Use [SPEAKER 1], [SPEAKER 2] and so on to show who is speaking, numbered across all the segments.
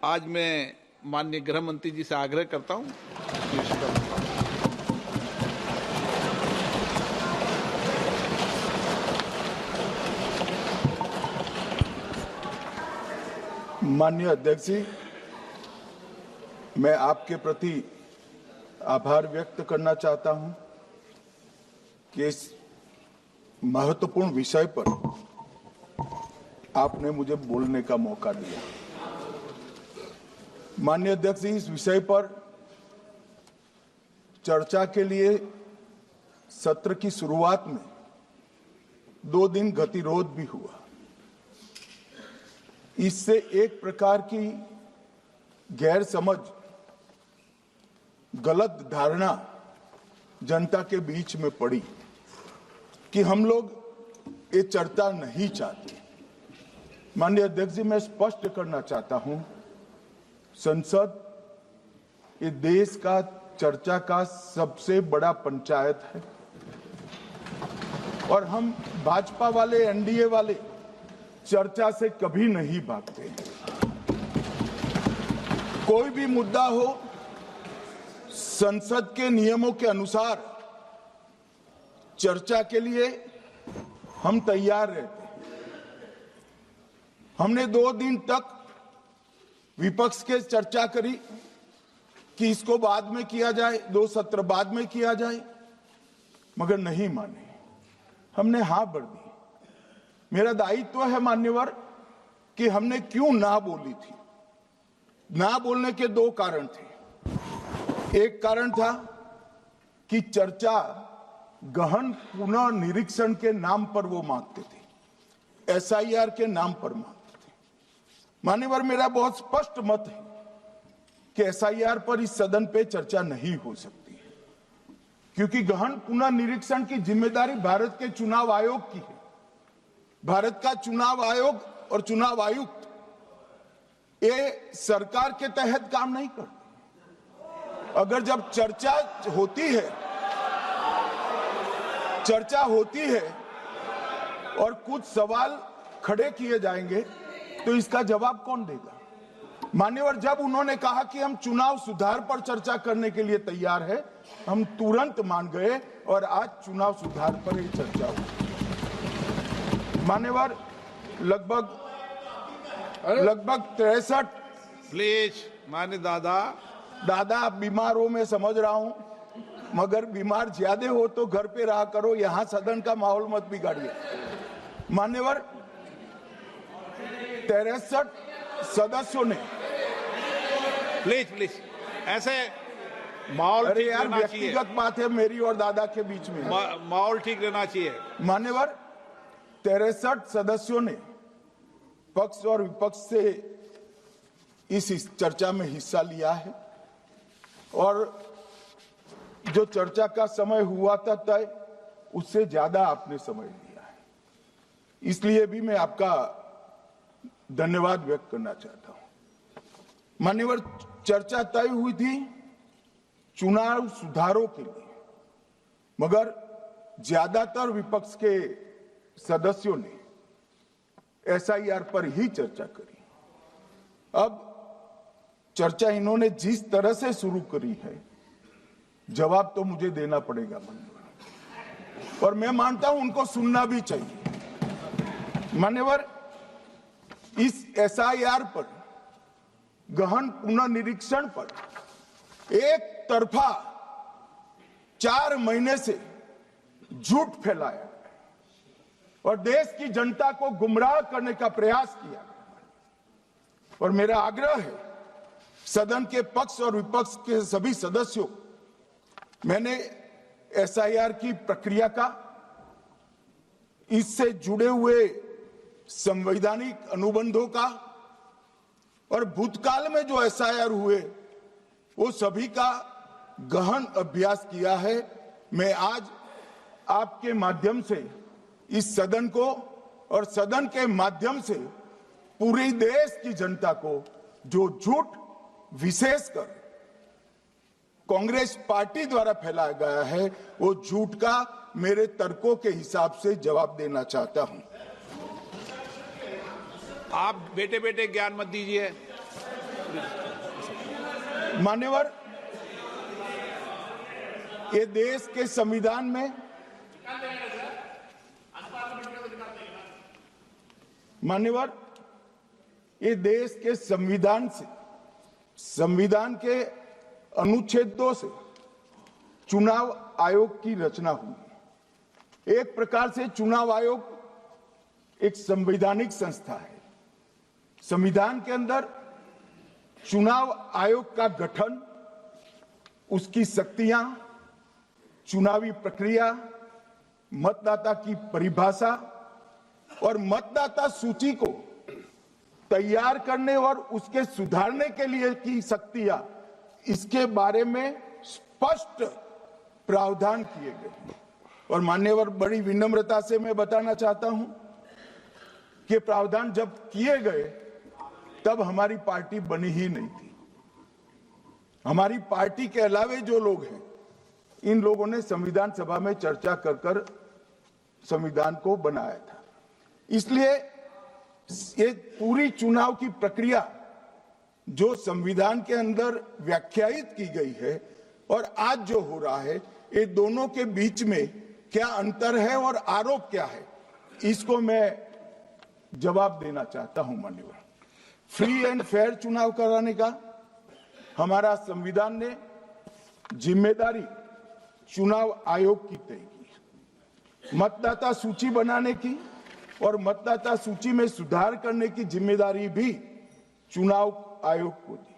[SPEAKER 1] आज मैं माननीय गृह मंत्री जी से आग्रह करता हूं।
[SPEAKER 2] माननीय अध्यक्ष जी, मैं आपके प्रति आभार व्यक्त करना चाहता हूं कि इस महत्वपूर्ण विषय पर आपने मुझे बोलने का मौका दिया। माननीय अध्यक्ष जी, इस विषय पर चर्चा के लिए सत्र की शुरुआत में 2 दिन गतिरोध भी हुआ। इससे एक प्रकार की गैर समझ, गलत धारणा जनता के बीच में पड़ी कि हम लोग ये चर्चा नहीं चाहते। माननीय अध्यक्ष जी, मैं स्पष्ट करना चाहता हूं, संसद ये देश का चर्चा का सबसे बड़ा पंचायत है और हम भाजपा वाले, एनडीए वाले चर्चा से कभी नहीं भागते। कोई भी मुद्दा हो, संसद के नियमों के अनुसार चर्चा के लिए हम तैयार रहते हैं। हमने 2 दिन तक विपक्ष के चर्चा करी कि इसको बाद में किया जाए, 2 सत्र बाद में किया जाए, मगर नहीं माने। हमने हाँ भर दी। मेरा दायित्व है मान्यवर कि हमने क्यों ना बोली थी। ना बोलने के 2 कारण थे। एक कारण था कि चर्चा गहन पुनः निरीक्षण के नाम पर वो मांगते थे, एसआईआर के नाम पर मांगते थे। मान्यवर, मेरा बहुत स्पष्ट मत है कि एसआईआर पर इस सदन पे चर्चा नहीं हो सकती है, क्योंकि गहन पुनः निरीक्षण की जिम्मेदारी भारत के चुनाव आयोग की है। भारत का चुनाव आयोग और चुनाव आयुक्त ये सरकार के तहत काम नहीं करते। अगर जब चर्चा होती है और कुछ सवाल खड़े किए जाएंगे तो इसका जवाब कौन देगा? मान्यवर, जब उन्होंने कहा कि हम चुनाव सुधार पर चर्चा करने के लिए तैयार है, हम तुरंत मान गए और आज चुनाव सुधार पर ही चर्चा हुई। मान्यवर, लगभग 63
[SPEAKER 1] प्लीज मान्य दादा
[SPEAKER 2] बीमार हो, मैं समझ रहा हूं, मगर बीमार ज्यादा हो तो घर पे रहा करो, यहां सदन का माहौल मत बिगाड़िए। मान्यवर, 63 सदस्यों ने
[SPEAKER 1] प्लीज ऐसे माहौल ठीक रहना चाहिए।
[SPEAKER 2] व्यक्तिगत बात है मेरी और दादा के बीच में,
[SPEAKER 1] माहौल ठीक रहना चाहिए।
[SPEAKER 2] मान्यवर, 63 सदस्यों ने पक्ष और विपक्ष से इस चर्चा में हिस्सा लिया है और जो चर्चा का समय हुआ था तय, उससे ज्यादा आपने समय लिया है। इसलिए भी मैं आपका धन्यवाद व्यक्त करना चाहता हूं। मान्यवर, चर्चा तय हुई थी चुनाव सुधारों के लिए, मगर ज्यादातर विपक्ष के सदस्यों ने एसआईआर पर ही चर्चा करी। अब चर्चा इन्होंने जिस तरह से शुरू करी है, जवाब तो मुझे देना पड़ेगा मान्यवर, और मैं मानता हूं उनको सुनना भी चाहिए। मान्यवर, इस एसआईआर पर, गहन पुनर्निरीक्षण पर एक तरफा 4 महीने से झूठ फैलाया और देश की जनता को गुमराह करने का प्रयास किया। और मेरा आग्रह है सदन के पक्ष और विपक्ष के सभी सदस्यों, मैंने एसआईआर की प्रक्रिया का, इससे जुड़े हुए संवैधानिक अनुबंधों का और भूतकाल में जो एसआईआर हुए वो सभी का गहन अभ्यास किया है। मैं आज आपके माध्यम से इस सदन को और सदन के माध्यम से पूरे देश की जनता को जो झूठ विशेषकर कांग्रेस पार्टी द्वारा फैलाया गया है, वो झूठ का मेरे तर्कों के हिसाब से जवाब देना चाहता हूं।
[SPEAKER 1] आप बेटे बेटे ज्ञान मत दीजिए।
[SPEAKER 2] मान्यवर, ये देश के संविधान में मान्यवर, ये देश के संविधान से, संविधान के अनुच्छेद 2 से चुनाव आयोग की रचना हुई। एक प्रकार से चुनाव आयोग एक संवैधानिक संस्था है। संविधान के अंदर चुनाव आयोग का गठन, उसकी शक्तियां, चुनावी प्रक्रिया, मतदाता की परिभाषा और मतदाता सूची को तैयार करने और उसके सुधारने के लिए की शक्तियां, इसके बारे में स्पष्ट प्रावधान किए गए। और मान्यवर, बड़ी विनम्रता से मैं बताना चाहता हूं कि प्रावधान जब किए गए तब हमारी पार्टी बनी ही नहीं थी। हमारी पार्टी के अलावे जो लोग हैं, इन लोगों ने संविधान सभा में चर्चा कर संविधान को बनाया था। इसलिए ये पूरी चुनाव की प्रक्रिया जो संविधान के अंदर व्याख्यायित की गई है और आज जो हो रहा है, ये दोनों के बीच में क्या अंतर है और आरोप क्या है, इसको मैं जवाब देना चाहता हूं। माननीय, फ्री एंड फेयर चुनाव कराने का हमारा संविधान ने जिम्मेदारी चुनाव आयोग की तय की। मतदाता सूची बनाने की और मतदाता सूची में सुधार करने की जिम्मेदारी भी चुनाव आयोग को दी।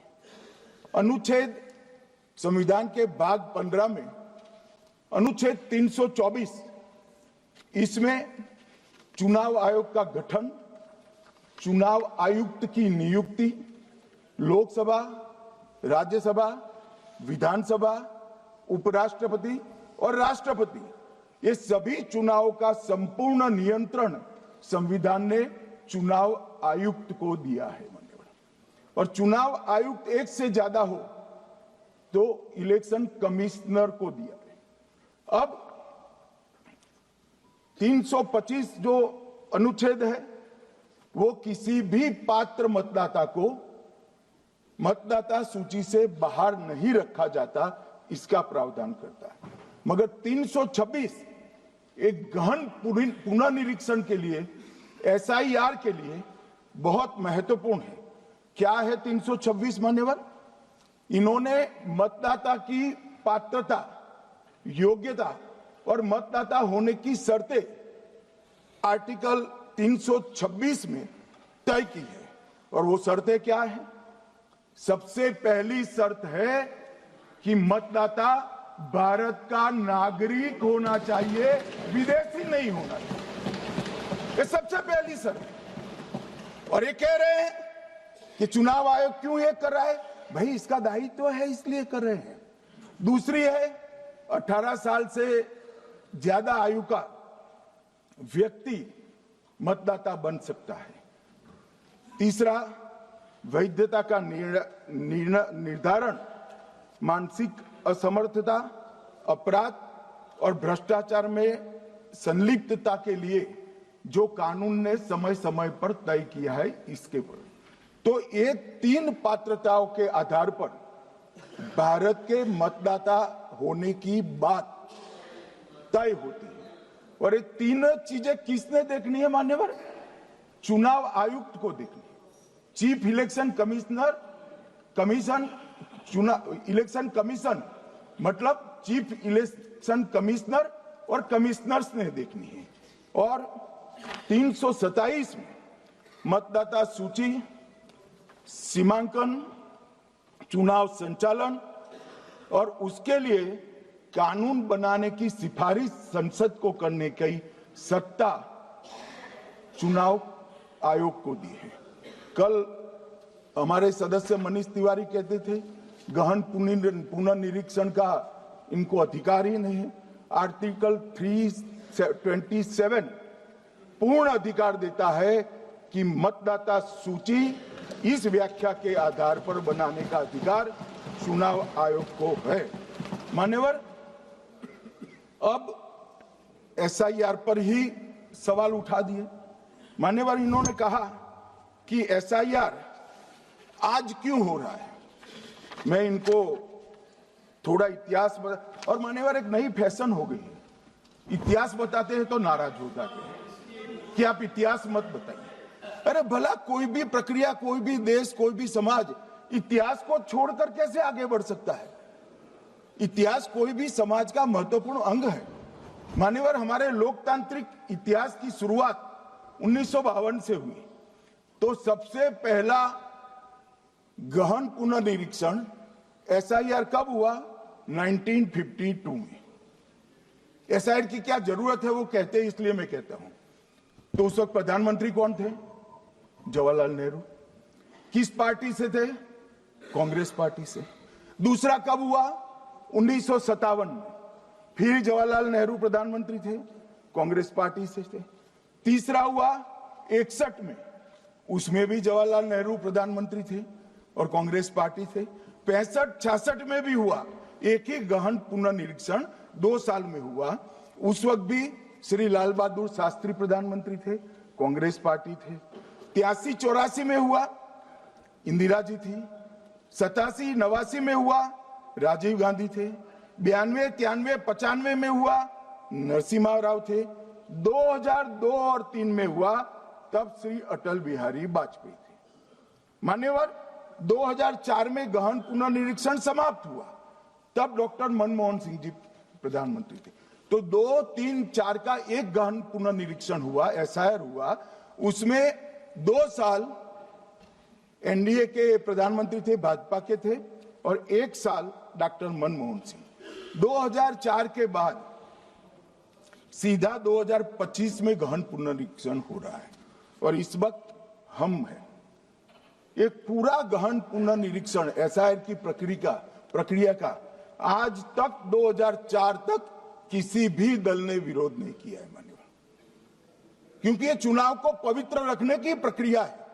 [SPEAKER 2] अनुच्छेद संविधान के भाग 15 में अनुच्छेद 324, इसमें चुनाव आयोग का गठन, चुनाव आयुक्त की नियुक्ति, लोकसभा, राज्यसभा, विधानसभा, उपराष्ट्रपति और राष्ट्रपति, ये सभी चुनावों का संपूर्ण नियंत्रण संविधान ने चुनाव आयुक्त को दिया है। और चुनाव आयुक्त एक से ज्यादा हो तो इलेक्शन कमिश्नर को दिया है। अब 325 जो अनुच्छेद है, वो किसी भी पात्र मतदाता को मतदाता सूची से बाहर नहीं रखा जाता, इसका प्रावधान करता है। मगर 326 एक गहन पुनर्निरीक्षण के लिए, एसआईआर के लिए बहुत महत्वपूर्ण है। क्या है 326 मान्यवर? इन्होंने मतदाता की पात्रता, योग्यता और मतदाता होने की शर्तें आर्टिकल 326 में तय की है। और वो शर्तें क्या है? सबसे पहली शर्त है कि मतदाता भारत का नागरिक होना चाहिए, विदेशी नहीं होना चाहिए। ये सबसे पहली शर्त है। और ये कह रहे हैं कि चुनाव आयोग क्यों ये कर रहा है? भाई, इसका दायित्व है, इसलिए कर रहे हैं। दूसरी है 18 साल से ज्यादा आयु का व्यक्ति मतदाता बन सकता है। तीसरा, वैधता का निर्धारण मानसिक असमर्थता, अपराध और भ्रष्टाचार में संलिप्तता के लिए जो कानून ने समय समय पर तय किया है, इसके पर। तो ये 3 पात्रताओं के आधार पर भारत के मतदाता होने की बात तय होती है। और ये 3 चीजें किसने देखनी है मान्यवर? चुनाव आयुक्त को देखनी है। चीफ इलेक्शन इलेक्शन कमीशन मतलब चीफ इलेक्शन कमिश्नर और कमिश्नर्स ने देखनी है। और 327 में मतदाता सूची, सीमांकन, चुनाव संचालन और उसके लिए कानून बनाने की सिफारिश संसद को करने की सत्ता चुनाव आयोग को दी है। कल हमारे सदस्य मनीष तिवारी कहते थे गहन पुनर्निरीक्षण का इनको अधिकार ही नहीं है। आर्टिकल 327 पूर्ण अधिकार देता है कि मतदाता सूची इस व्याख्या के आधार पर बनाने का अधिकार चुनाव आयोग को है। मान्यवर, अब एसआईआर पर ही सवाल उठा दिए। मान्यवर, इन्होंने कहा कि एसआईआर आज क्यों हो रहा है, मैं इनको थोड़ा इतिहास बता। और मान्यवर एक नई फैशन हो गई है, इतिहास बताते हैं तो नाराज हो जाते हैं कि आप इतिहास मत बताइए। अरे भला कोई भी प्रक्रिया, कोई भी देश, कोई भी समाज इतिहास को छोड़कर कैसे आगे बढ़ सकता है? इतिहास कोई भी समाज का महत्वपूर्ण अंग है। मान्यवर हमारे लोकतांत्रिक इतिहास की शुरुआत 1952 से हुई, तो सबसे पहला गहन पुनर्निरीक्षण एसआईआर कब हुआ? 1952 में। एसआईआर की क्या जरूरत है वो कहते हैं, इसलिए मैं कहता हूं। तो उस वक्त प्रधानमंत्री कौन थे? जवाहरलाल नेहरू। किस पार्टी से थे? कांग्रेस पार्टी से। दूसरा कब हुआ? 1957 में, फिर जवाहरलाल नेहरू प्रधानमंत्री थे, कांग्रेस पार्टी से थे। तीसरा हुआ 61 में, उसमें भी जवाहरलाल नेहरू प्रधानमंत्री थे और कांग्रेस पार्टी थे। 65-66 में भी हुआ, एक ही गहन पुनर्निरीक्षण 2 साल में हुआ। उस वक्त भी श्री लाल बहादुर शास्त्री प्रधानमंत्री थे, कांग्रेस पार्टी थे। 83-84 में हुआ, इंदिरा जी थी। 87-89 में हुआ, राजीव गांधी थे। 92-93-95 में हुआ, नरसिम्हा राव थे। 2002 और 3 में हुआ, तब श्री अटल बिहारी वाजपेयी थे। मान्यवर 2004 में गहन पुनर्निरीक्षण समाप्त हुआ, तब डॉक्टर मनमोहन सिंह जी प्रधानमंत्री थे। तो 2, 3, 4 का एक गहन पुनर्निरीक्षण हुआ, एसआईआर हुआ। उसमें 2 साल एनडीए के प्रधानमंत्री थे, भाजपा के थे, और 1 साल डॉक्टर मनमोहन सिंह। 2004 के बाद सीधा 2025 में गहन पुनर्निरीक्षण हो रहा है, और इस वक्त हम हैं। एक पूरा गहन पुनर्निरीक्षण एसआईआर की प्रक्रिया का आज तक 2004 तक किसी भी दल ने विरोध नहीं किया है मान्यवर, क्योंकि ये चुनाव को पवित्र रखने की प्रक्रिया है।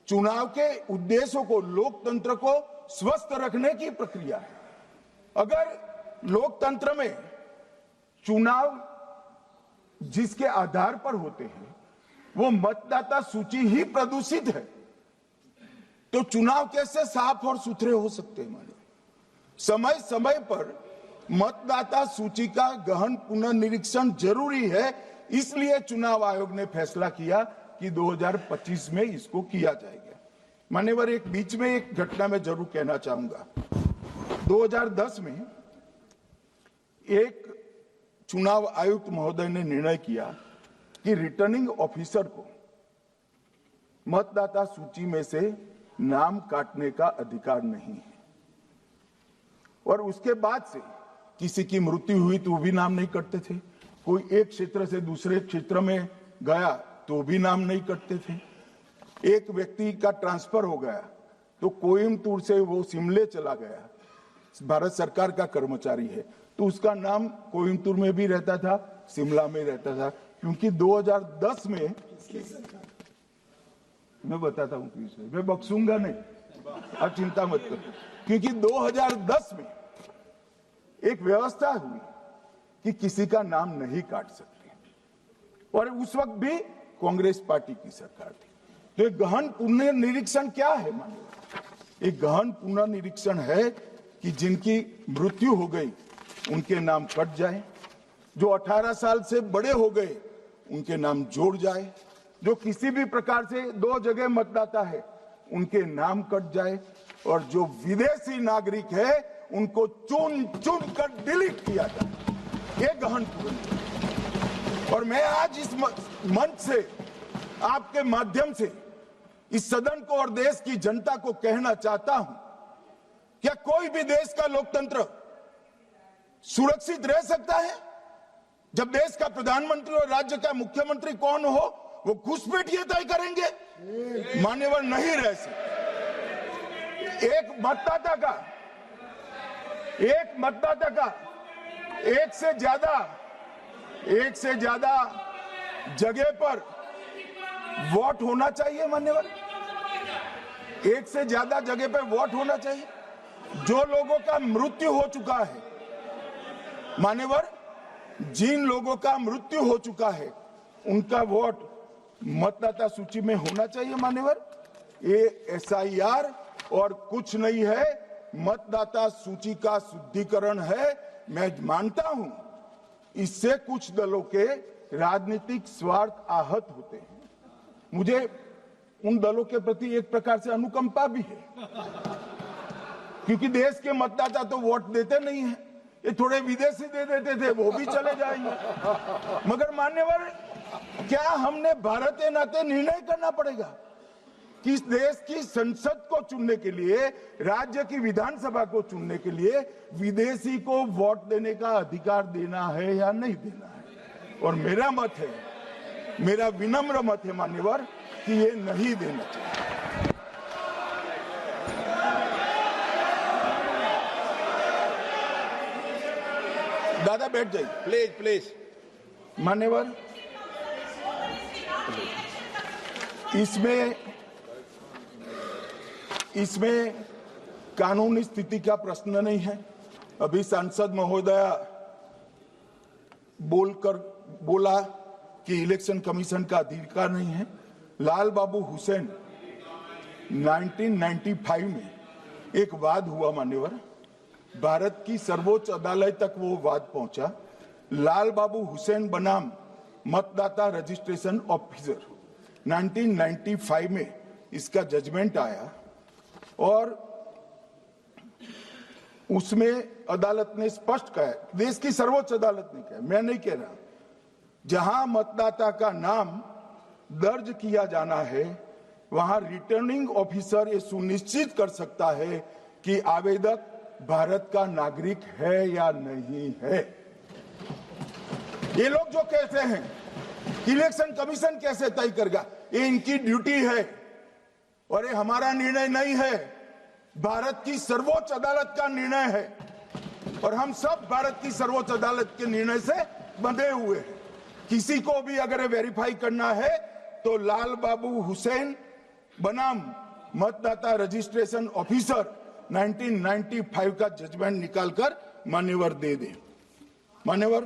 [SPEAKER 2] चुनाव के उद्देश्यों को, लोकतंत्र को स्वस्थ रखने की प्रक्रिया है। अगर लोकतंत्र में चुनाव जिसके आधार पर होते हैं वो मतदाता सूची ही प्रदूषित है, तो चुनाव कैसे साफ और सुथरे हो सकते हैं? समय समय पर मतदाता सूची का गहन पुनर्निरीक्षण जरूरी है, इसलिए चुनाव आयोग ने फैसला किया कि 2025 में इसको किया जाएगा। मान्यवर एक बीच में एक घटना में जरूर कहना चाहूंगा। 2010 में एक चुनाव आयुक्त महोदय ने निर्णय किया कि रिटर्निंग ऑफिसर को मतदाता सूची में से नाम काटने का अधिकार नहीं है, और उसके बाद से किसी की मृत्यु हुई तो भी नाम नहीं कटते थे, कोई एक क्षेत्र से दूसरे क्षेत्र में गया तो भी नाम नहीं कटते थे। एक व्यक्ति का ट्रांसफर हो गया तो कोयम्बटूर से वो शिमले चला गया, भारत सरकार का कर्मचारी है, तो उसका नाम कोयम्बटूर में भी रहता था, शिमला में रहता था, क्योंकि 2010 में, मैं बताता हूं किसे, मैं बख्शूंगा नहीं, आप चिंता मत करो, क्योंकि 2010 में एक व्यवस्था हुई कि किसी का नाम नहीं काट सकते, और उस वक्त भी कांग्रेस पार्टी की सरकार थी। तो एक गहन पुनर्निरीक्षण क्या है? मानिए एक गहन पुनर्निरीक्षण है कि जिनकी मृत्यु हो गई उनके नाम कट जाए, जो 18 साल से बड़े हो गए उनके नाम जोड़ जाए, जो किसी भी प्रकार से 2 जगह मतदाता है उनके नाम कट जाए, और जो विदेशी नागरिक है उनको चुन चुन कर डिलीट किया जाए। ये गहन पुनर्निरीक्षण। और मैं आज इस मंच से, आपके माध्यम से इस सदन को और देश की जनता को कहना चाहता हूं, क्या कोई भी देश का लोकतंत्र सुरक्षित रह सकता है जब देश का प्रधानमंत्री और राज्य का मुख्यमंत्री कौन हो वो घुसपैठ ये तय करेंगे? मान्यवर नहीं रह सकते। एक मतदाता का एक से ज्यादा जगह पर वोट होना चाहिए। मान्यवर एक से ज्यादा जगह पर वोट होना चाहिए। जो लोगों का मृत्यु हो चुका है, मान्यवर जिन लोगों का मृत्यु हो चुका है उनका वोट मतदाता सूची में होना चाहिए। मान्यवर ये एसआईआर और कुछ नहीं है, मतदाता सूची का शुद्धिकरण है। मैं मानता हूं इससे कुछ दलों के राजनीतिक स्वार्थ आहत होते हैं। मुझे उन दलों के प्रति एक प्रकार से अनुकंपा भी है, क्योंकि देश के मतदाता तो वोट देते नहीं हैं। ये थोड़े विदेशी दे देते थे, वो भी चले जाएंगे। मगर मान्यवर, क्या हमने भारत के नाते निर्णय करना पड़ेगा कि इस देश की संसद को चुनने के लिए, राज्य की विधानसभा को चुनने के लिए विदेशी को वोट देने का अधिकार देना है या नहीं देना है? और मेरा मत है, मेरा विनम्र मत है मान्यवर, कि ये नहीं देना चाहिए। दादा बैठ जाइए
[SPEAKER 1] प्लीज प्लीज।
[SPEAKER 2] मान्यवर, इसमें कानूनी स्थिति का प्रश्न नहीं है। अभी सांसद महोदया बोला कि इलेक्शन कमीशन का अधिकार नहीं है। लाल बाबू हुसैन 1995 में एक वाद हुआ मान्यवर, भारत की सर्वोच्च अदालत तक वो वाद पहुंचा। लाल बाबू हुसैन बनाम मतदाता रजिस्ट्रेशन ऑफिसर 1995 में इसका जजमेंट आया और उसमें अदालत ने स्पष्ट कहा, देश की सर्वोच्च अदालत ने कहा, मैं नहीं कह रहा, जहां मतदाता का नाम दर्ज किया जाना है वहां रिटर्निंग ऑफिसर ये सुनिश्चित कर सकता है कि आवेदक भारत का नागरिक है या नहीं है। ये लोग जो कहते हैं इलेक्शन कमीशन कैसे तय करेगा, ये इनकी ड्यूटी है और ये हमारा निर्णय नहीं है, भारत की सर्वोच्च अदालत का निर्णय है और हम सब भारत की सर्वोच्च अदालत के निर्णय से बंधे हुए हैं। किसी को भी अगर वेरीफाई करना है तो लाल बाबू हुसैन बनाम मतदाता रजिस्ट्रेशन ऑफिसर 1995 का जजमेंट निकालकर मान्यवर दे दे। मान्यवर,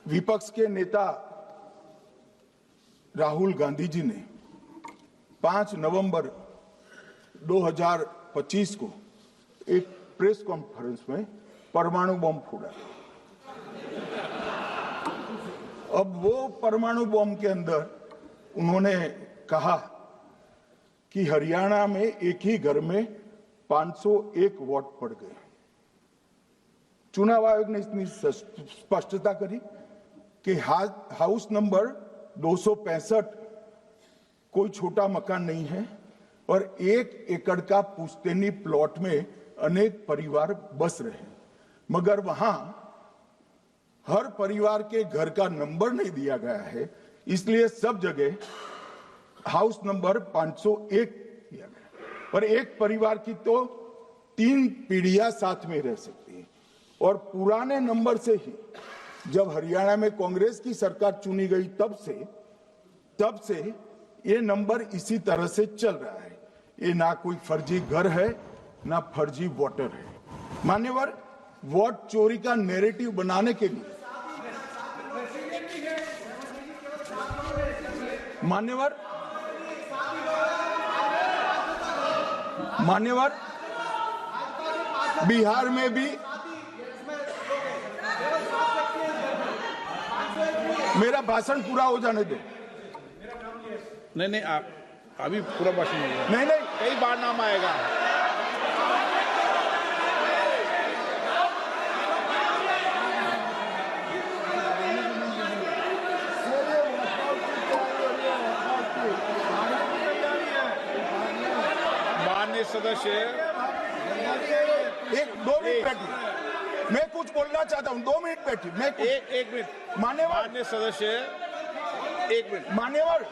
[SPEAKER 2] विपक्ष के नेता राहुल गांधी जी ने 5 नवंबर 2025 को एक प्रेस कॉन्फ्रेंस में परमाणु बम फोड़ा। अब वो परमाणु बम के अंदर उन्होंने कहा कि हरियाणा में एक ही घर में 501 वोट पड़ गए। चुनाव आयोग ने इतनी स्पष्टता करी कि हाउस नंबर 265 कोई छोटा मकान नहीं है और 1 एकड़ का पुश्तैनी प्लॉट में अनेक परिवार बस रहे हैं, मगर वहां हर परिवार के घर का नंबर नहीं दिया गया है, इसलिए सब जगह हाउस नंबर 501 दिया गया। पर एक परिवार की तो 3 पीढ़ियां साथ में रह सकती है और पुराने नंबर से ही जब हरियाणा में कांग्रेस की सरकार चुनी गई तब से ये नंबर इसी तरह से चल रहा है। ये ना कोई फर्जी घर है ना फर्जी वोटर है। मान्यवर, वोट चोरी का नैरेटिव बनाने के लिए मान्यवर बिहार में भी मेरा भाषण पूरा हो जाने दो।
[SPEAKER 1] नहीं, आप अभी पूरा भाषण
[SPEAKER 2] नहीं,
[SPEAKER 1] कई बार नाम आएगा। माननीय सदस्य,
[SPEAKER 2] 2 मिनट बैठिए, मैं कुछ बोलना चाहता हूं। 2 मिनट बैठिए, मैं
[SPEAKER 1] एक मिनट। माननीय सदस्य, 1 मिनट।
[SPEAKER 2] मान्यवर,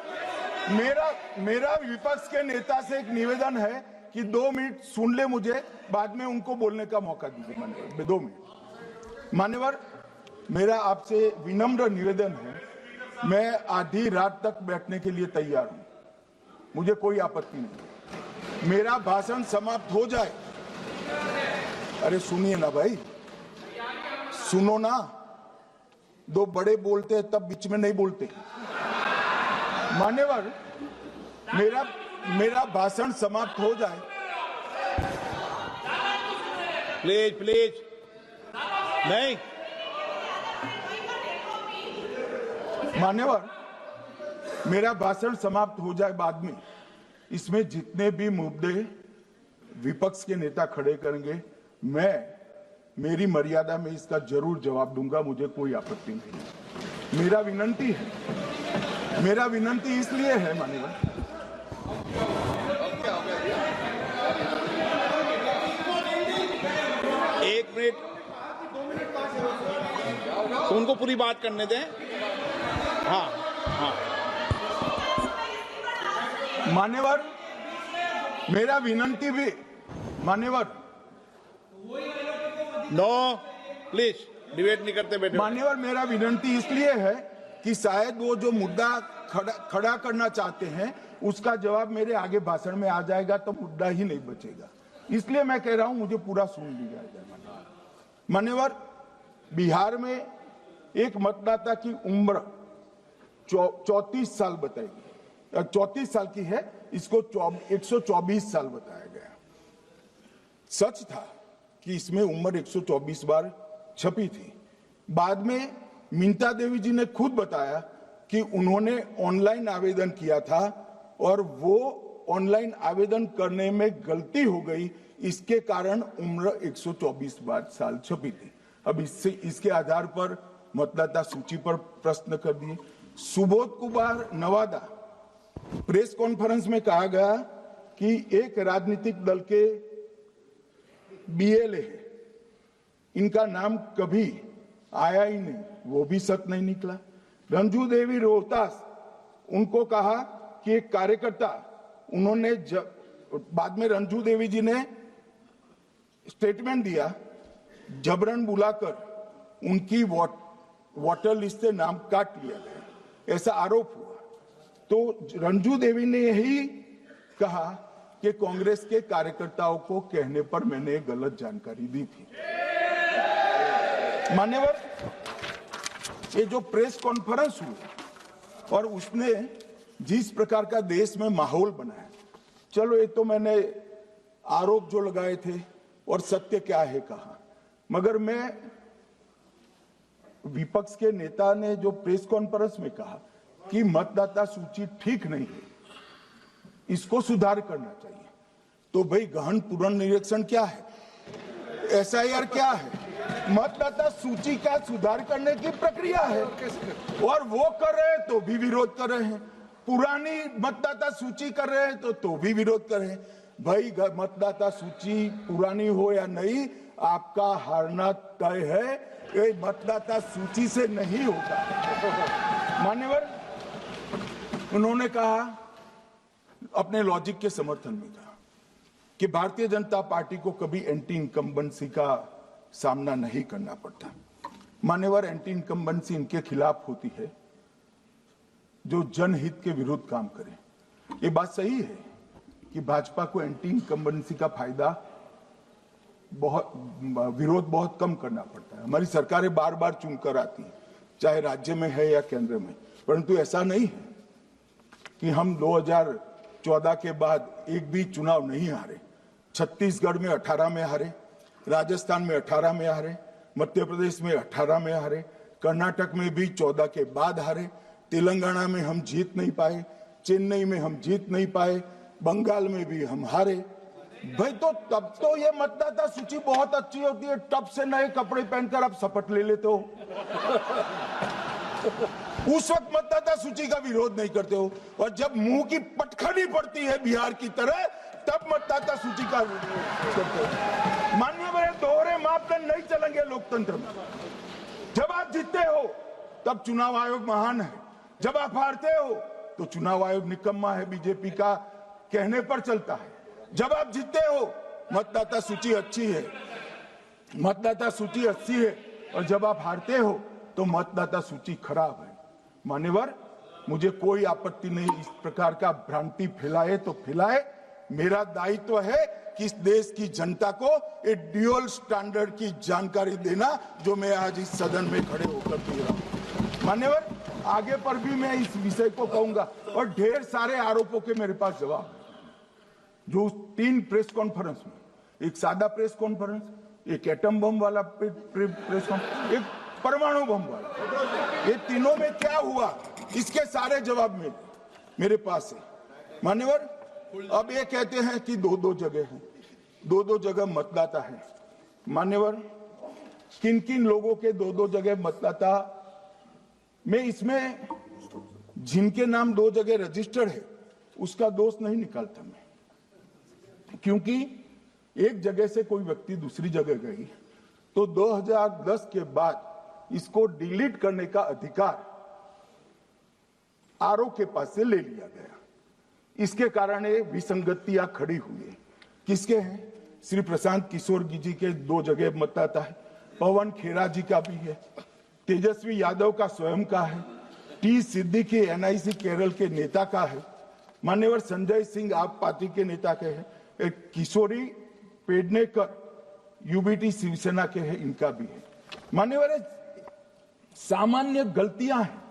[SPEAKER 2] मेरा विपक्ष के नेता से एक निवेदन है कि 2 मिनट सुन ले मुझे, बाद में उनको बोलने का मौका दीजिए। मान्यवर, 2 मिनट। मान्यवर, मेरा आपसे विनम्र निवेदन है, मैं आधी रात तक बैठने के लिए तैयार हूं, मुझे कोई आपत्ति नहीं। मेरा भाषण समाप्त हो जाए, अरे सुनिए ना भाई, सुनो ना, 2 बड़े बोलते हैं तब बीच में नहीं बोलते। मान्यवर, मेरा भाषण समाप्त हो जाए।
[SPEAKER 1] प्लीज प्लीज नहीं।
[SPEAKER 2] मान्यवर, मेरा भाषण समाप्त हो जाए बाद में, इसमें जितने भी मुद्दे विपक्ष के नेता खड़े करेंगे, मैं मेरी मर्यादा में इसका जरूर जवाब दूंगा, मुझे कोई आपत्ति नहीं। मेरा विनंती इसलिए है मान्यवर,
[SPEAKER 1] एक मिनट, तो उनको पूरी बात करने दें। हाँ हाँ
[SPEAKER 2] मान्यवर, मेरा विनंती भी मान्यवर,
[SPEAKER 1] नो प्लीज डिबेट नहीं करते बेटे।
[SPEAKER 2] मान्यवर, मेरा विनंती इसलिए है कि शायद वो जो मुद्दा खड़ा करना चाहते हैं उसका जवाब मेरे आगे भाषण में आ जाएगा तो मुद्दा ही नहीं बचेगा, इसलिए मैं कह रहा हूं मुझे पूरा सुन लिया जाए। मान्यवर, बिहार में एक मतदाता की उम्र 34 साल बताई गई, 34 साल की है, इसको 124 साल बताया गया। सच था कि इसमें उम्र 124 बार छपी थी। बाद में मिंता देवी जी ने खुद बताया कि उन्होंने ऑनलाइन आवेदन किया था और वो ऑनलाइन आवेदन करने में गलती हो गई, इसके कारण उम्र 124 बार साल छपी थी। अब इसके आधार पर मतदाता सूची पर प्रश्न कर दिए। सुबोध कुमार नवादा, प्रेस कॉन्फ्रेंस में कहा गया कि एक राजनीतिक दल के बीएलए है, इनका नाम कभी आया ही नहीं, वो भी सच नहीं निकला। रंजू देवी रोहतास, उनको कहा कि एक कार्यकर्ता, उन्होंने बाद में रंजू देवी जी ने स्टेटमेंट दिया, जबरन बुलाकर उनकी वोटर लिस्ट से नाम काट लिया गया, ऐसा आरोप हुआ। तो रंजू देवी ने यही कहा कि कांग्रेस के कार्यकर्ताओं को कहने पर मैंने गलत जानकारी दी थी। मान्यवर, ये जो प्रेस कॉन्फ्रेंस हुई और उसने जिस प्रकार का देश में माहौल बनाया, चलो ये तो मैंने आरोप जो लगाए थे और सत्य क्या है कहा, मगर मैं विपक्ष के नेता ने जो प्रेस कॉन्फ्रेंस में कहा कि मतदाता सूची ठीक नहीं है, इसको सुधार करना चाहिए, तो भाई गहन पुनर्निरीक्षण क्या है, एसआईआर क्या है, मतदाता सूची का सुधार करने की प्रक्रिया है, और वो कर रहे हैं तो भी विरोध कर रहे हैं, पुरानी मतदाता सूची कर रहे हैं तो भी विरोध कर रहे हैं। भाई मतदाता सूची पुरानी हो या नहीं, आपका हारना तय है, ये मतदाता सूची से नहीं होता। मान्यवर, उन्होंने कहा, अपने लॉजिक के समर्थन में कहा कि भारतीय जनता पार्टी को कभी एंटी इनकम्बेंसी का सामना नहीं करना पड़ता। मान्यवर, एंटी इनकम्बेंसी इनके खिलाफ होती है जो जनहित के विरुद्ध काम करे। ये बात सही है कि भाजपा को एंटी इनकम्बेंसी का फायदा विरोध बहुत कम करना पड़ता है। हमारी सरकारें बार बार चुनकर आती हैं, चाहे राज्य में है या केंद्र में, परंतु ऐसा नहीं है कि हम 2014 के बाद एक भी चुनाव नहीं हारे। छत्तीसगढ़ में 18 में हारे, राजस्थान में 18 में हारे, मध्य प्रदेश में 18 में हारे, कर्नाटक में भी 14 के बाद हारे, तेलंगाना में हम जीत नहीं पाए, चेन्नई में हम जीत नहीं पाए, बंगाल में भी हम हारे। भाई तो तब तो ये मतदाता सूची बहुत अच्छी होती है, तब से नए कपड़े पहनकर आप शपथ ले लेते हो। उस वक्त मतदाता सूची का विरोध नहीं करते हो, और जब मुंह की पटखनी पड़ती है बिहार की तरह, तब मतदाता सूची का विरोध करते हो। माननीय, दोहरे मापदंड नहीं चलेंगे लोकतंत्र में। जब आप जीतते हो तब चुनाव आयोग महान है, जब आप हारते हो तो चुनाव आयोग निकम्मा है, बीजेपी का कहने पर चलता है। जब आप जीतते हो मतदाता सूची अच्छी है, मतदाता सूची अच्छी है, और जब आप हारते हो तो मतदाता सूची खराब है। मान्यवर, मुझे कोई आपत्ति नहीं, इस प्रकार का भ्रांति फैलाए तो फैलाए, मेरा दायित्व है कि इस देश की जनता को एक ड्यूअल स्टैंडर्ड की जानकारी देना, जो मैं आज इस सदन में खड़े होकर दे रहा हूं। मान्यवर, आगे पर भी मैं इस विषय को कहूंगा, और ढेर सारे आरोपों के मेरे पास जवाब है। जो 3 प्रेस कॉन्फ्रेंस में, एक सादा प्रेस कॉन्फ्रेंस, एक एटम बम वाला प्रेस कॉन्फ्रेंस, एक परमाणु बम वाला, ये तीनों में क्या हुआ, इसके सारे जवाब मेरे पास है। मान्यवर, अब ये कहते हैं कि 2-2 जगह है, 2-2 जगह मतदाता है। मान्यवर, किन किन लोगों के 2-2 जगह मतदाता, मैं इसमें जिनके नाम 2 जगह रजिस्टर्ड है उसका दोष नहीं निकालता मैं, क्योंकि एक जगह से कोई व्यक्ति दूसरी जगह गई तो 2010 के बाद इसको डिलीट करने का अधिकार आरओ के पास से ले लिया गया। इसके कारण ये विसंगतियां खड़ी हुई है। किसके हैं? श्री प्रशांत किशोर जी के 2 जगह मतदाता है, पवन खेरा जी का भी है, तेजस्वी यादव का स्वयं का है, टी सिद्दीकी एनआईसी केरल के नेता का है, मान्यवर संजय सिंह आप पार्टी के नेता के हैं, एक किशोरी पेडनेकर यूबीटी शिवसेना के हैं, इनका भी है। मान्यवर, सामान्य गलतियां हैं,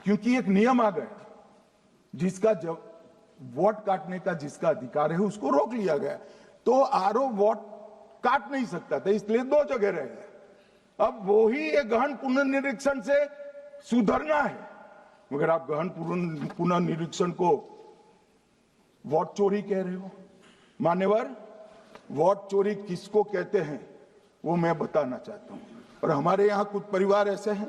[SPEAKER 2] क्योंकि एक नियम आ गया, जिसका जब वोट काटने का जिसका अधिकार है उसको रोक लिया गया, तो आरओ वोट काट नहीं सकता था, इसलिए 2 जगह रह गए। अब वो ही एक गहन पुनर्निरीक्षण से सुधरना है, मगर आप गहन पुनर्निरीक्षण को वोट चोरी कह रहे हो। मान्यवर, वोट चोरी किसको कहते हैं वो मैं बताना चाहता हूं, और हमारे यहां कुछ परिवार ऐसे हैं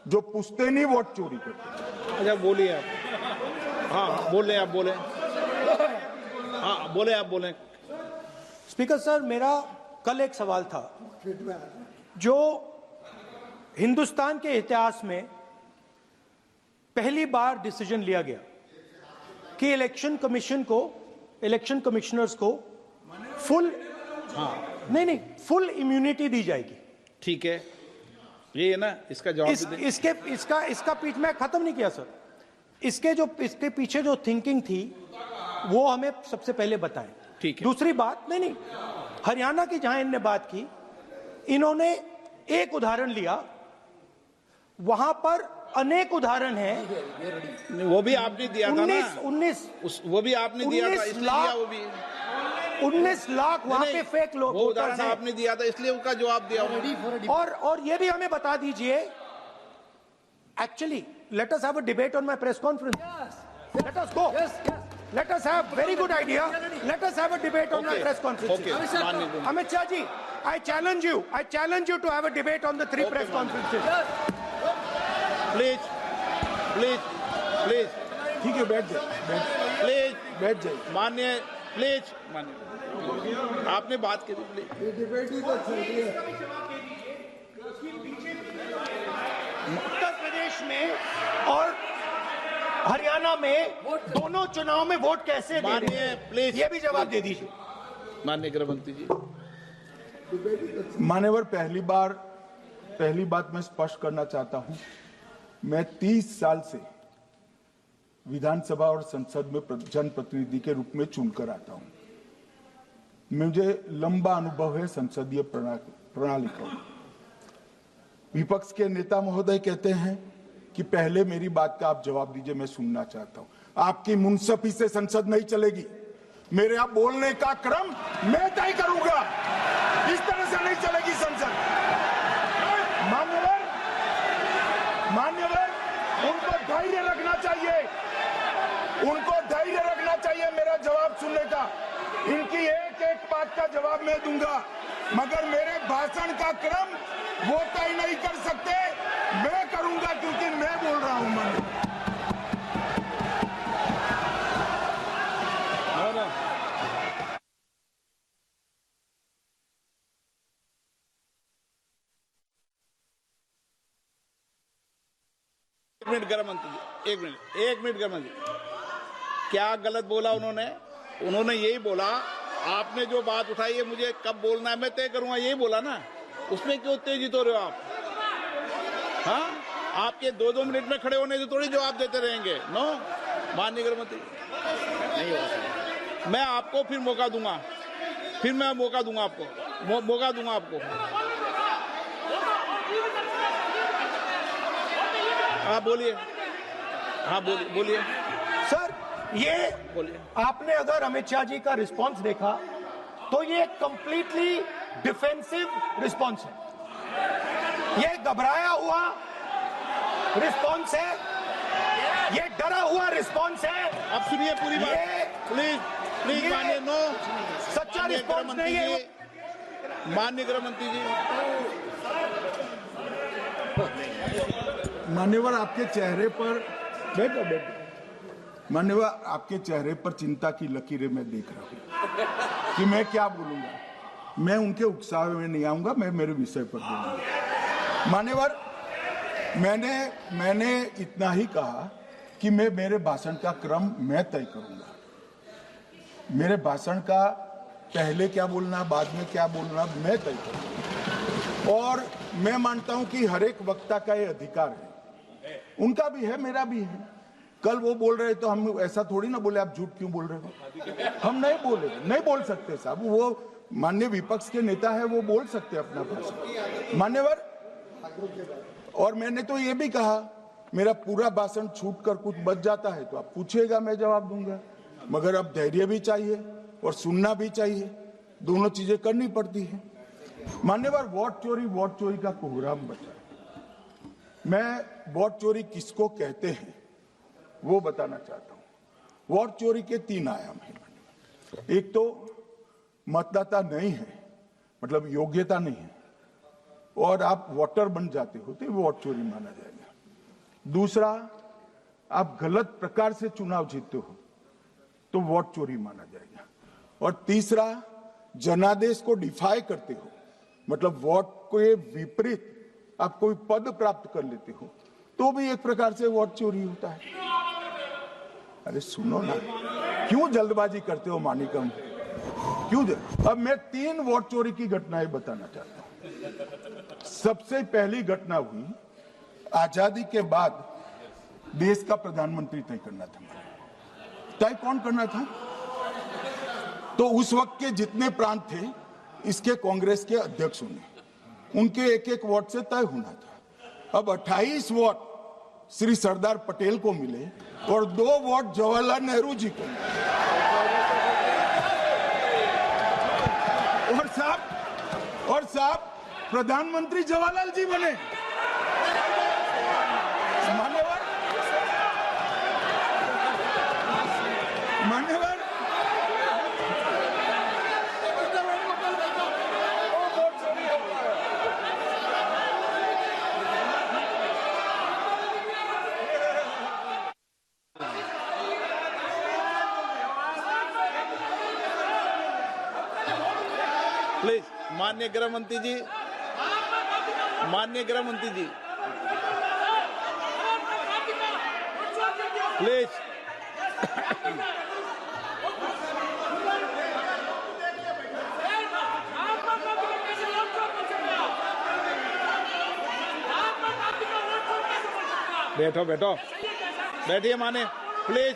[SPEAKER 2] जो पूछते नहीं, वोट चोरी करते हैं।
[SPEAKER 1] अच्छा, बोलिए आप। हाँ, बोले आप, बोले। हाँ, बोले आप, बोले।
[SPEAKER 3] स्पीकर सर, मेरा कल एक सवाल था, जो हिंदुस्तान के इतिहास में पहली बार डिसीजन लिया गया कि इलेक्शन कमिश्नर्स को फुल, नहीं फुल इम्यूनिटी दी जाएगी।
[SPEAKER 1] ठीक है, ये है ना, इसका जवाब
[SPEAKER 3] इसका पीछ मैं खत्म नहीं किया सर। इसके पीछे जो थिंकिंग थी वो हमें सबसे पहले बताएं।
[SPEAKER 1] ठीक है।
[SPEAKER 3] दूसरी बात, नहीं हरियाणा की जहां इन्होंने बात की, इन्होंने एक उदाहरण लिया, वहां पर अनेक उदाहरण हैं।
[SPEAKER 1] वो भी आपने दिया था ना,
[SPEAKER 3] 19
[SPEAKER 1] वो भी आपने दिया था, इसलिए दिया वो भी।
[SPEAKER 3] 19 लाख वहां पे फेक लोग,
[SPEAKER 1] वो उदाहरण आपने दिया था, इसलिए उसका जवाब दिया।
[SPEAKER 3] और ये भी हमें बता दीजिए, actually let us have a debate on my press conference. Let us go. Let us have very good idea. Let us have a debate on my press conference. Amit Shah ji, I challenge you to have a debate on the 3 press conferences.
[SPEAKER 1] Please.
[SPEAKER 2] ठीक है, बैठ जाइए, बैठ जाइए।
[SPEAKER 1] मान्य, आपने बात की थी,
[SPEAKER 3] उत्तर प्रदेश में और हरियाणा में दोनों चुनाव में वोट कैसे दे रहे हैं,
[SPEAKER 1] प्लीज
[SPEAKER 3] ये भी जवाब दे दीजिए।
[SPEAKER 1] माननीय गृह मंत्री जी।
[SPEAKER 2] मान्यवर, पहली बात मैं स्पष्ट करना चाहता हूं, मैं 30 साल से विधानसभा और संसद में जनप्रतिनिधि के रूप में चुनकर आता हूं। मुझे लंबा अनुभव है संसदीय प्रणाली का। विपक्ष के नेता महोदय कहते हैं कि पहले मेरी बात का आप जवाब दीजिए, मैं सुनना चाहता हूं। आपकी मुनसफी से संसद नहीं चलेगी, मेरे आप बोलने का क्रम मैं तय करूंगा, इस तरह से नहीं चलेगी संसद। मान्यवर, उनको धैर्य रखना चाहिए, मेरा जवाब सुनने का। इनकी एक बात का जवाब मैं दूंगा, मगर मेरे भाषण का क्रम वो तय नहीं कर सकते, मैं करूंगा, क्योंकि मैं बोल रहा हूं।
[SPEAKER 1] एक मिनट गृह मंत्री जी, एक मिनट गृह मंत्री, क्या गलत बोला उन्होंने यही बोला, आपने जो बात उठाई है मुझे कब बोलना है मैं तय करूंगा, यही बोला ना, उसमें क्यों उत्तेजित हो रहे हो आप? हाँ, आपके 2-2 मिनट में खड़े होने से थोड़ी जवाब देते रहेंगे। नो, माननीय गृह मंत्री, नहीं होगा। मैं आपको फिर मौका दूंगा, आपको। हाँ, बोलिए।
[SPEAKER 3] सर, ये आपने अगर अमित शाह जी का रिस्पॉन्स देखा तो ये कंप्लीटली डिफेंसिव रिस्पॉन्स है, ये घबराया हुआ रिस्पॉन्स है, ये डरा हुआ रिस्पॉन्स है।
[SPEAKER 1] अब सुनिए पूरी बात, प्लीज प्लीज
[SPEAKER 3] ये
[SPEAKER 1] माननीय नो
[SPEAKER 3] सच्चा रिस्पॉन्स नहीं है।
[SPEAKER 1] माननीय गृह मंत्री जी,
[SPEAKER 2] मान्यवर आपके चेहरे पर बैठो बैठो, मान्यवर आपके चेहरे पर चिंता की लकीरें मैं देख रहा हूं कि मैं क्या बोलूंगा। मैं उनके उत्साह में नहीं आऊंगा, मैं मेरे विषय पर बोलूंगा। मान्यवर, मैंने इतना ही कहा कि मैं मेरे भाषण का क्रम मैं तय करूंगा। मेरे भाषण का पहले क्या बोलना, बाद में क्या बोलना, मैं तय करूंगा। और मैं मानता हूं कि हर एक वक्ता का ये अधिकार है, उनका भी है, मेरा भी है। कल वो बोल रहे तो हम ऐसा थोड़ी ना बोले आप झूठ क्यों बोल रहे हो, हम नहीं बोले, नहीं बोल सकते साहब। वो माननीय विपक्ष के नेता है, वो बोल सकते अपना भाषण। मान्यवर, और मैंने तो ये भी कहा मेरा पूरा भाषण छूट कर कुछ बच जाता है तो आप पूछिएगा, मैं जवाब दूंगा। मगर अब धैर्य भी चाहिए और सुनना भी चाहिए, दोनों चीजें करनी पड़ती है। मान्यवर, वोट चोरी का कोहराम बचा। मैं वोट चोरी किसको कहते हैं वो बताना चाहता हूं। वोट चोरी के 3 आयाम हैं। एक तो मतदाता नहीं है, मतलब योग्यता नहीं है, और आप वोटर बन जाते हो तो वोट चोरी माना जाएगा। दूसरा, आप गलत प्रकार से चुनाव जीतते हो तो वोट चोरी माना जाएगा। और तीसरा, जनादेश को डिफाई करते हो, मतलब वोट के विपरीत आप कोई पद प्राप्त कर लेते हो तो भी एक प्रकार से वोट चोरी होता है। अरे सुनो ना, क्यों जल्दबाजी करते हो मानिकम, क्यों? अब मैं 3 वोट चोरी की घटनाएं बताना चाहता हूं। सबसे पहली घटना हुई आजादी के बाद देश का प्रधानमंत्री तय करना था। तय कौन करना था? तो उस वक्त के जितने प्रांत थे इसके कांग्रेस के अध्यक्षों ने, उनके एक एक वोट से तय होना था। अब 28 वोट श्री सरदार पटेल को मिले और 2 वोट जवाहरलाल नेहरू जी को मिले। और साहब प्रधानमंत्री जवाहरलाल जी बने। मान्यवर,
[SPEAKER 1] प्लीज माननीय गृह मंत्री जी, माननीय गृह मंत्री जी, प्लीज। बैठो बैठो, बैठिए माने, प्लीज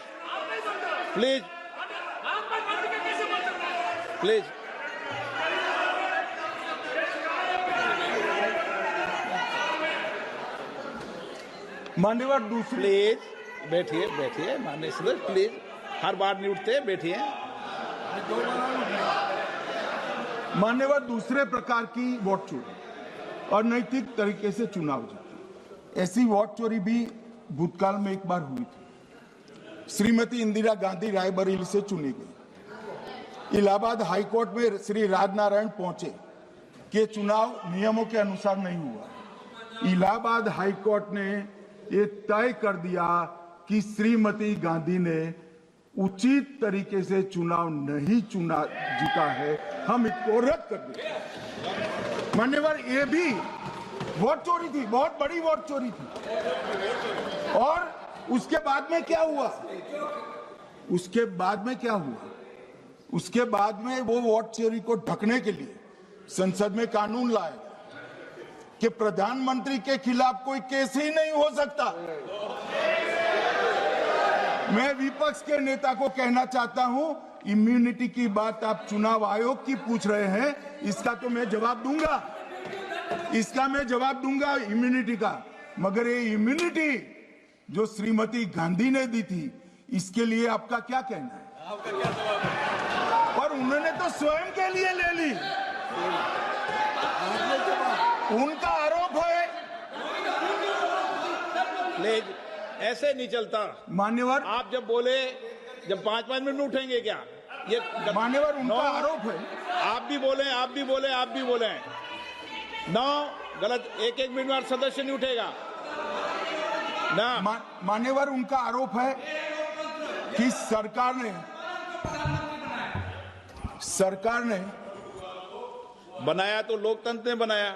[SPEAKER 1] प्लीज प्लीज।
[SPEAKER 2] मान्यवर, दूसरी,
[SPEAKER 1] प्लीज बैठिए बैठिए माननीय सदस्य, प्लीज, हर बार नहीं उठते, बैठिए।
[SPEAKER 2] मान्यवर, दूसरे प्रकार की वोट चोरी और नैतिक तरीके से चुनाव जीतना, ऐसी वोट चोरी भी भूतकाल में एक बार हुई थी। श्रीमती इंदिरा गांधी रायबरेली से चुनी गई। इलाहाबाद हाईकोर्ट में श्री राजनारायण पहुंचे कि चुनाव नियमों के अनुसार नहीं हुआ। इलाहाबाद हाईकोर्ट ने ये तय कर दिया कि श्रीमती गांधी ने उचित तरीके से चुनाव नहीं जीता है, हम इसको रद्द कर दें। मान्यवर, ये भी वोट चोरी थी, बहुत बड़ी वोट चोरी थी। और उसके बाद में क्या हुआ? उसके बाद में वो वोट चोरी को ढकने के लिए संसद में कानून लाए कि प्रधानमंत्री के खिलाफ कोई केस ही नहीं हो सकता। मैं विपक्ष के नेता को कहना चाहता हूं, इम्यूनिटी की बात आप चुनाव आयोग की पूछ रहे हैं, इसका तो मैं जवाब दूंगा, इम्यूनिटी का। मगर ये इम्यूनिटी जो श्रीमती गांधी ने दी थी, इसके लिए आपका क्या कहना है? और उन्होंने तो स्वयं के लिए ले ली। उनका आरोप है।
[SPEAKER 1] ले, ऐसे नहीं चलता।
[SPEAKER 2] मान्यवर,
[SPEAKER 1] आप जब बोले, जब 5-5 मिनट में उठेंगे क्या? ये
[SPEAKER 2] मान्यवर, उनका
[SPEAKER 1] नौ,
[SPEAKER 2] आरोप है।
[SPEAKER 1] आप भी बोले, आप भी बोले, आप भी बोले। नौ गलत, एक मिनट में सदस्य नहीं उठेगा ना।
[SPEAKER 2] मान्यवर, उनका आरोप है कि सरकार ने
[SPEAKER 1] बनाया तो लोकतंत्र ने बनाया,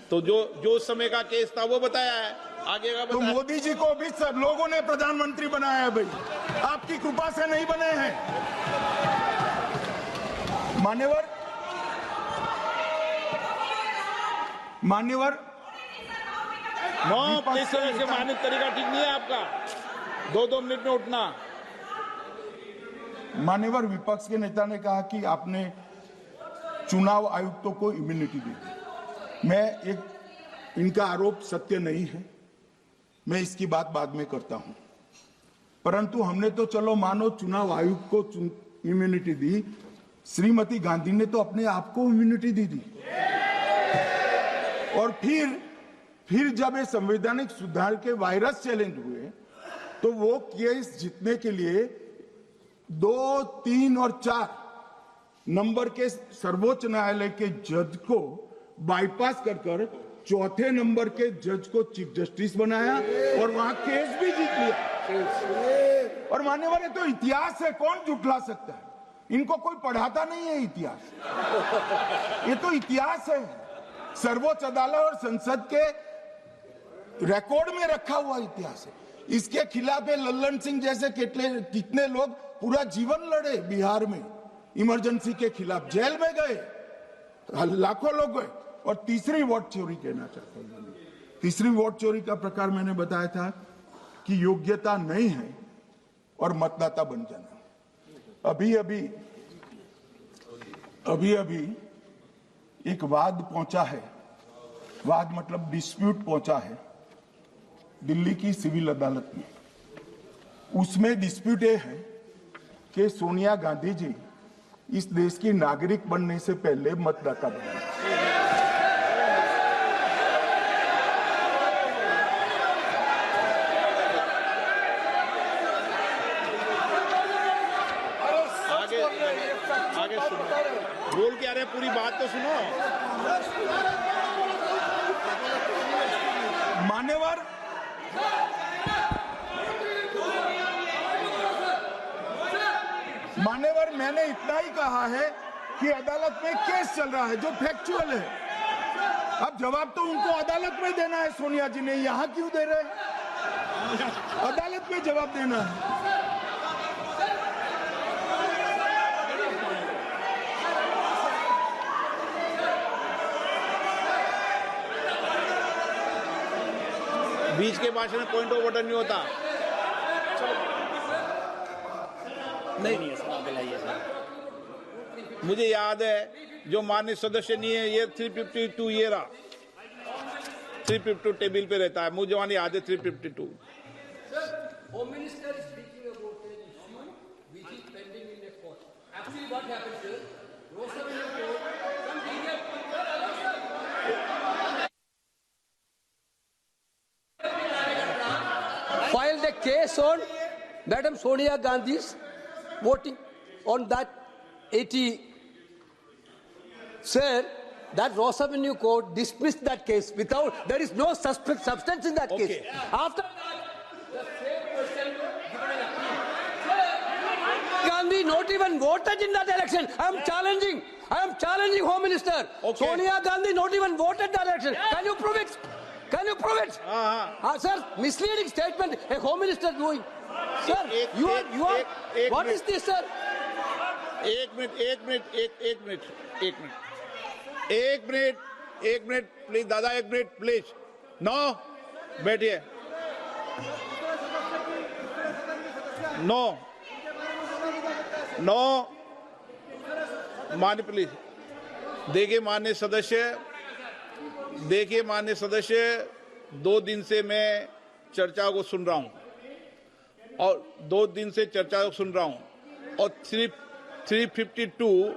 [SPEAKER 1] तो जो समय का केस था वो बताया है, आगे का
[SPEAKER 2] तो
[SPEAKER 1] बताया।
[SPEAKER 2] मोदी जी को भी सब लोगों ने प्रधानमंत्री बनाया है भाई, आपकी कृपा से नहीं बने हैं। मान्यवर,
[SPEAKER 1] नो प्लीज से मानित तरीका ठीक नहीं है आपका, 2-2 मिनट में उठना।
[SPEAKER 2] मान्यवर, विपक्ष के नेता ने कहा कि आपने चुनाव आयुक्तों को इम्यूनिटी दी। इनका आरोप सत्य नहीं है, मैं इसकी बात बाद में करता हूं, परंतु हमने तो चलो मानो चुनाव आयुक्त को इम्यूनिटी दी, श्रीमती गांधी ने तो अपने आप को इम्यूनिटी दी। और फिर जब ये संवैधानिक सुधार के वायरस चैलेंज हुए तो वो केस जीतने के लिए 2, 3 और 4 नंबर के सर्वोच्च न्यायालय के जज को बाईपास कर चौथे नंबर के जज को चीफ जस्टिस बनाया और वहां केस भी जीत लिया। और मान्यवर, ये तो इतिहास है, कौन झुठला सकता है? इनको कोई पढ़ाता नहीं है इतिहास, ये तो इतिहास है, सर्वोच्च अदालत और संसद के रिकॉर्ड में रखा हुआ इतिहास है। इसके खिलाफ लल्लन सिंह जैसे कितने लोग पूरा जीवन लड़े बिहार में इमरजेंसी के खिलाफ, जेल में गए, लाखों लोग गए। और तीसरी वोट चोरी कहना चाहता हूं, तीसरी वोट चोरी का प्रकार मैंने बताया था कि योग्यता नहीं है और मतदाता बन जाना। अभी एक वाद पहुंचा है, वाद मतलब डिस्प्यूट पहुंचा है दिल्ली की सिविल अदालत में। उसमें डिस्प्यूट ये है कि सोनिया गांधी जी इस देश की नागरिक बनने से पहले मतदाता बने।
[SPEAKER 1] आगे सुनो, बोल के आ रहे, पूरी बात तो सुनो।
[SPEAKER 2] मान्यवर, मैंने इतना ही कहा है कि अदालत में केस चल रहा है जो फैक्चुअल है। अब जवाब तो उनको अदालत में देना है, सोनिया जी ने यहां क्यों दे रहे? अदालत में जवाब देना है।
[SPEAKER 1] बीच के भाषण में पॉइंट ऑफ ऑर्डर नहीं होता। नहीं है सर, मुझे याद है जो माननीय सदस्य नहीं है, ये 352 ये रहा, 352 टेबल पे रहता है, मुझे वहां याद है 352।
[SPEAKER 4] Home Minister is speaking about an issue which is pending in the court. Actually, what happened here? Rostam in the court, filed a case on Madam Sonia Gandhi's voting on that 80. Sir, that Ross Avenue Court dismissed that case without, there is no substance in that case. After that, the same person given an appeal. Gandhi not even voted in that election. I am challenging Home Minister.
[SPEAKER 1] Okay.
[SPEAKER 4] Sonia Gandhi not even voted that election. Can you prove it? Can you prove it? Sir, misleading statement a Home Minister doing. Sir, you are. What is this, sir?
[SPEAKER 1] एक minute please दादा, एक minute please. No, बैठिए। No मान्य please. देखिए मान्य सदस्य, 2 दिन से मैं चर्चा को सुन रहा हूं और 2 दिन से चर्चा सुन रहा हूं, और 352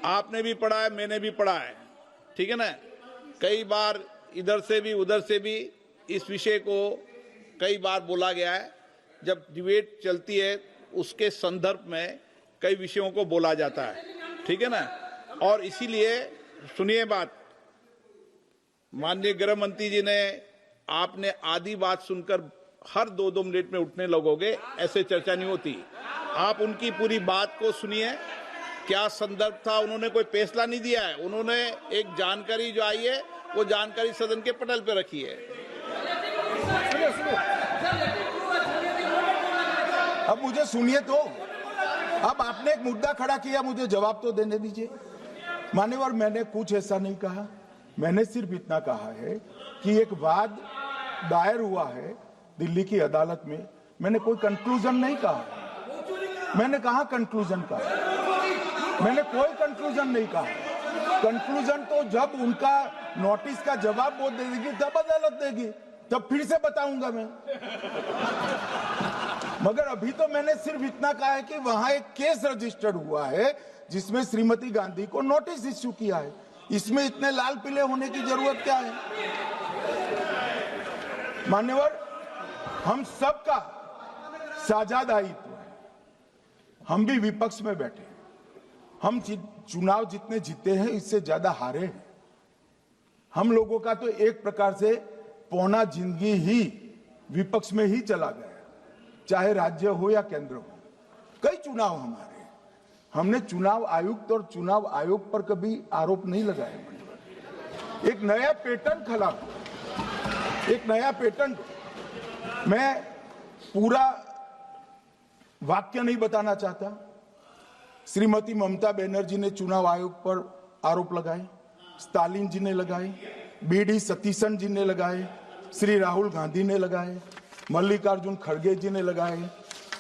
[SPEAKER 1] आपने भी पढ़ा है, मैंने भी पढ़ा है, ठीक है ना। कई बार इधर से भी उधर से भी इस विषय को कई बार बोला गया है। जब डिबेट चलती है उसके संदर्भ में कई विषयों को बोला जाता है, ठीक है ना। और इसीलिए सुनिए बात, माननीय गृह मंत्री जी ने, आपने आधी बात सुनकर हर 2-2 मिनट में उठने लगोगे, ऐसे चर्चा नहीं होती। आप उनकी पूरी बात को सुनिए, क्या संदर्भ था, उन्होंने कोई फैसला नहीं दिया है, उन्होंने एक जानकारी जो आई है वो जानकारी सदन के पटल पे रखी है।
[SPEAKER 2] अब मुझे सुनिए तो, अब आपने एक मुद्दा खड़ा किया, मुझे जवाब तो देने दीजिए। मान्यवर, मैंने कुछ ऐसा नहीं कहा, मैंने सिर्फ इतना कहा है कि एक वाद दायर हुआ है दिल्ली की अदालत में, मैंने कोई कंक्लूजन नहीं कहा। मैंने कहा कंक्लूजन का, मैंने कोई कंक्लूजन नहीं कहा। कंक्लूजन तो जब उनका नोटिस का जवाब वो दे देगी तब अदालत देगी, तब फिर से बताऊंगा मैं। मगर अभी तो मैंने सिर्फ इतना कहा है कि वहां एक केस रजिस्टर्ड हुआ है जिसमें श्रीमती गांधी को नोटिस इश्यू किया है। इसमें इतने लाल पीले होने की जरूरत क्या है? मान्यवर, हम सबका साझा दायित्व है, हम भी विपक्ष में बैठे, हम चुनाव जितने जीते हैं इससे ज्यादा हारे हैं। हम लोगों का तो एक प्रकार से पौना जिंदगी ही विपक्ष में ही चला गया, चाहे राज्य हो या केंद्र हो। कई चुनाव हमारे, हमने चुनाव आयुक्त और चुनाव आयोग पर कभी आरोप नहीं लगाया। एक नया पैटर्न खड़ा, एक नया पैटर्न, मैं पूरा वाक्य नहीं बताना चाहता। श्रीमती ममता बनर्जी ने चुनाव आयोग पर आरोप लगाए, स्टालिन जी ने लगाए, बीडी सतीशन जी ने लगाए, श्री राहुल गांधी ने लगाए, मल्लिकार्जुन खड़गे जी ने लगाए,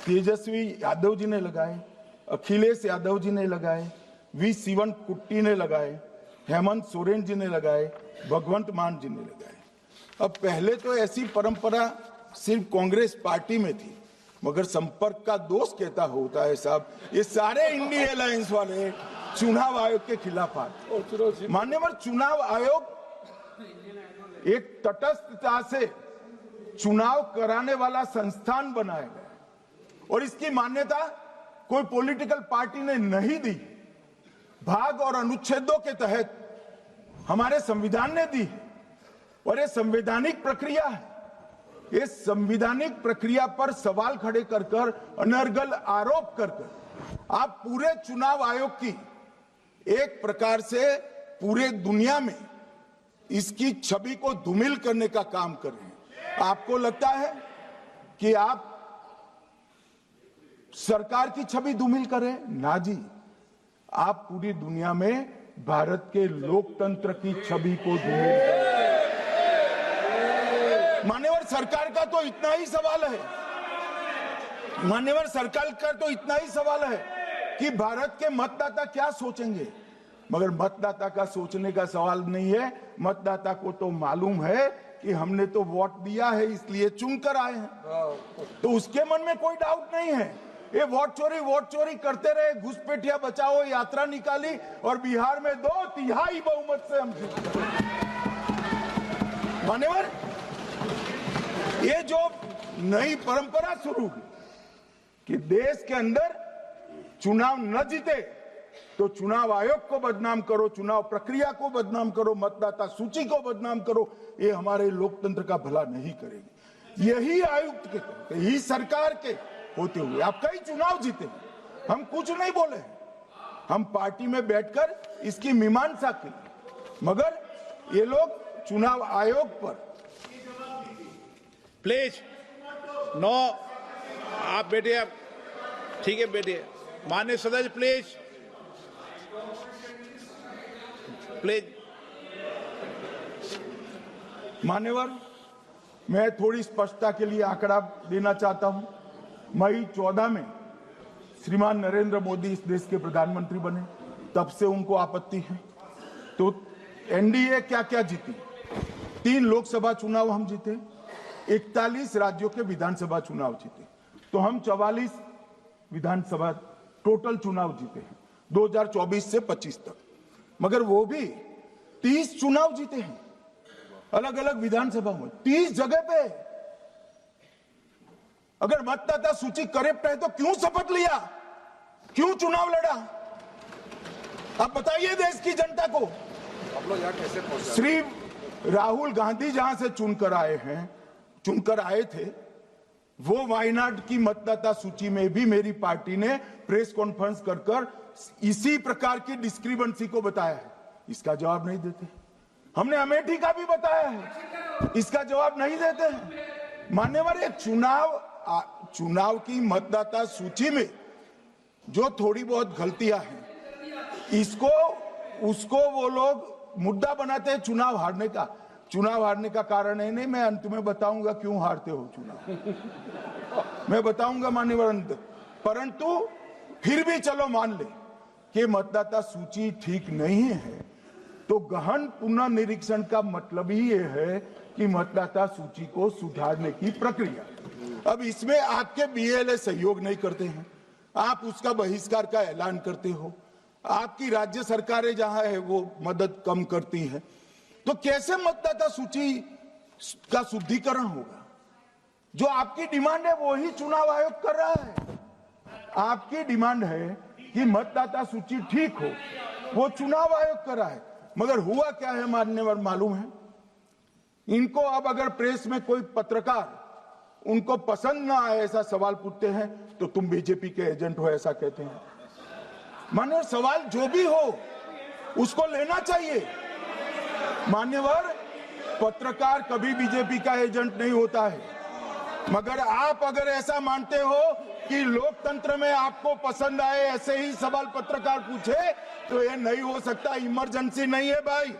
[SPEAKER 2] तेजस्वी यादव जी ने लगाए, अखिलेश यादव जी ने लगाए, वी शिवन कुट्टी ने लगाए, हेमंत सोरेन जी ने लगाए, भगवंत मान जी ने लगाए। अब पहले तो ऐसी परंपरा सिर्फ कांग्रेस पार्टी में थी, मगर संपर्क का दोष कहता होता है साहब, ये सारे इंडिया अलायंस वाले चुनाव आयोग के खिलाफ आए। मान्यवर, चुनाव आयोग एक तटस्थता से चुनाव कराने वाला संस्थान बनाया गया और इसकी मान्यता कोई पॉलिटिकल पार्टी ने नहीं दी, भाग और अनुच्छेदों के तहत हमारे संविधान ने दी और ये संवैधानिक प्रक्रिया है। इस संवैधानिक प्रक्रिया पर सवाल खड़े कर कर, अनर्गल आरोप कर कर आप पूरे चुनाव आयोग की एक प्रकार से पूरे दुनिया में इसकी छवि को धूमिल करने का काम कर रहे हैं। आपको लगता है कि आप सरकार की छवि धूमिल करें? ना जी, आप पूरी दुनिया में भारत के लोकतंत्र की छवि को धूमिल करें। मान्यवर, सरकार का तो इतना ही सवाल है, मान्यवर सरकार का तो इतना ही सवाल है कि भारत के मतदाता क्या सोचेंगे, मगर मतदाता का सोचने का सवाल नहीं है। मतदाता को तो मालूम है कि हमने तो वोट दिया है इसलिए चुनकर आए हैं, तो उसके मन में कोई डाउट नहीं है। ये वोट चोरी करते रहे, घुसपैठिया बचाओ यात्रा निकाली और बिहार में 2/3 बहुमत से हम जीते। मान्यवर, ये जो नई परंपरा शुरू हुई कि देश के अंदर चुनाव न जीते तो चुनाव आयोग को बदनाम करो, चुनाव प्रक्रिया को बदनाम करो, मतदाता सूची को बदनाम करो, ये हमारे लोकतंत्र का भला नहीं करेगी। यही आयुक्त के, यही सरकार के होते हुए आप कई चुनाव जीते, हम कुछ नहीं बोले, हम पार्टी में बैठकर इसकी मीमांसा की, मगर ये लोग चुनाव आयोग पर।
[SPEAKER 1] प्लीज नो, आप बैठिए, आप ठीक है बैठिए। माननीय सदस्य प्लीज प्लीज।
[SPEAKER 2] मान्यवर, मैं थोड़ी स्पष्टता के लिए आंकड़ा देना चाहता हूं। मई 14 में श्रीमान नरेंद्र मोदी इस देश के प्रधानमंत्री बने, तब से उनको आपत्ति है। तो एनडीए क्या क्या जीती? 3 लोकसभा चुनाव हम जीते, 41 राज्यों के विधानसभा चुनाव जीते। तो हम 44 विधानसभा टोटल चुनाव जीते हैं 2024 से 25 तक, मगर वो भी 30 चुनाव जीते हैं अलग अलग विधानसभा में, 30 जगह पे। अगर मतदाता सूची करेक्ट है तो क्यों शपथ लिया, क्यों चुनाव लड़ा? आप बताइए देश की जनता को।
[SPEAKER 5] आप लोग यहाँ कैसे पहुंचे?
[SPEAKER 2] श्री राहुल गांधी जहां से चुनकर आए थे, वो वायनाड की मतदाता सूची में भी मेरी पार्टी ने प्रेस कॉन्फ्रेंस कर इसी प्रकार की डिस्क्रिपेंसी को बताया है। इसका जवाब नहीं देते। हमने अमेठी का भी बताया है, इसका जवाब नहीं देते हैं। मान्यवर, एक चुनाव की मतदाता सूची में जो थोड़ी बहुत गलतियां हैं, उसको वो लोग मुद्दा बनाते हैं चुनाव हारने का। चुनाव हारने का कारण है नहीं, मैं अंत में बताऊंगा क्यों हारते हो चुनाव, मैं बताऊंगा मान्यवर अंत। परंतु फिर भी चलो मान ले कि मतदाता सूची ठीक नहीं है, तो गहन पुनर्निरीक्षण का मतलब ही ये है कि मतदाता सूची को सुधारने की प्रक्रिया। अब इसमें आपके बीएलए सहयोग नहीं करते हैं, आप उसका बहिष्कार का ऐलान करते हो, आपकी राज्य सरकारें जहां है वो मदद कम करती है, तो कैसे मतदाता सूची का शुद्धिकरण होगा? जो आपकी डिमांड है वो ही चुनाव आयोग कर रहा है। आपकी डिमांड है कि मतदाता सूची ठीक हो, वो चुनाव आयोग कर रहा है, मगर हुआ क्या है मान्यवर मालूम है? इनको अब अगर प्रेस में कोई पत्रकार उनको पसंद ना आए ऐसा सवाल पूछते हैं तो तुम बीजेपी के एजेंट हो ऐसा कहते हैं। मान्यवर, सवाल जो भी हो उसको लेना चाहिए। मान्यवर, पत्रकार कभी बीजेपी का एजेंट नहीं होता है, मगर आप अगर ऐसा मानते हो कि लोकतंत्र में आपको पसंद आए ऐसे ही सवाल पत्रकार पूछे, तो ये नहीं हो सकता। इमरजेंसी नहीं है भाई,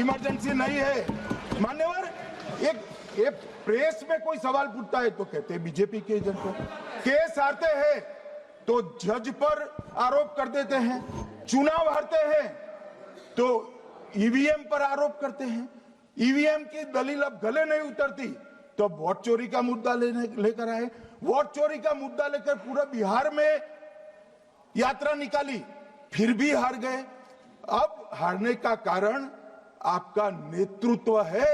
[SPEAKER 2] इमरजेंसी नहीं है। मान्यवर, एक प्रेस में कोई सवाल पूछता है तो कहते हैं बीजेपी के एजेंट हो, केस हारते हैं तो जज पर आरोप कर देते हैं, चुनाव हारते हैं तो ईवीएम पर आरोप करते हैं, ईवीएम की दलील अब गले नहीं उतरती तो वोट चोरी का मुद्दा लेकर आए, वोट चोरी का मुद्दा लेकर पूरा बिहार में यात्रा निकाली, फिर भी हार गए। अब हारने का कारण आपका नेतृत्व है,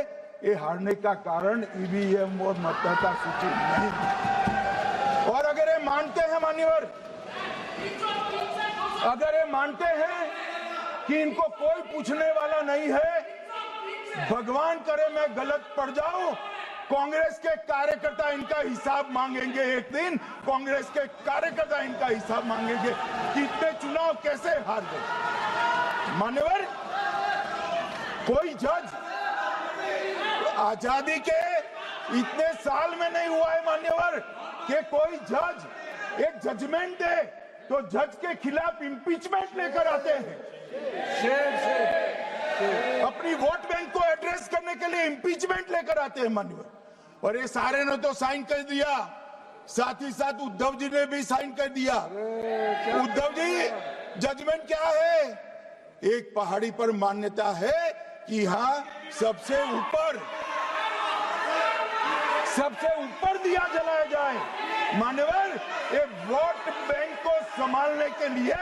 [SPEAKER 2] ये हारने का कारण ईवीएम और मतदाता सूची नहीं। और अगर ये मानते हैं मान्यवर, अगर ये मानते हैं कि इनको कोई पूछने वाला नहीं है, भगवान करे मैं गलत पड़ जाऊं, कांग्रेस के कार्यकर्ता इनका हिसाब मांगेंगे। एक दिन कांग्रेस के कार्यकर्ता इनका हिसाब मांगेंगे कि इतने चुनाव कैसे हार गए। मान्यवर, कोई जज आजादी के इतने साल में नहीं हुआ है मान्यवर कि कोई जज एक जजमेंट दे तो जज के खिलाफ इंपीचमेंट लेकर आते हैं। अपनी वोट बैंक को एड्रेस करने के लिए इंपीचमेंट लेकर आते हैं मान्यवर। और ये सारे ने तो साइन कर दिया, साथ ही साथ उद्धव जी ने भी साइन कर दिया। उद्धव जी, जजमेंट क्या है? एक पहाड़ी पर मान्यता है कि हाँ सबसे ऊपर दिया जलाया जाए। मान्यवर, एक वोट बैंक को संभालने के लिए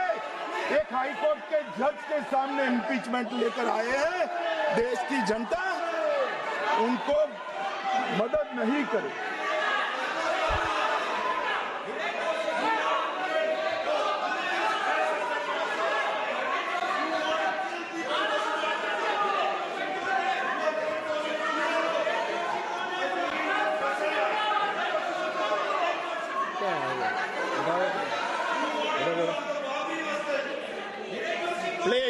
[SPEAKER 2] एक हाईकोर्ट के जज के सामने इंपीचमेंट लेकर आए हैं। देश की जनता उनको मदद नहीं करे।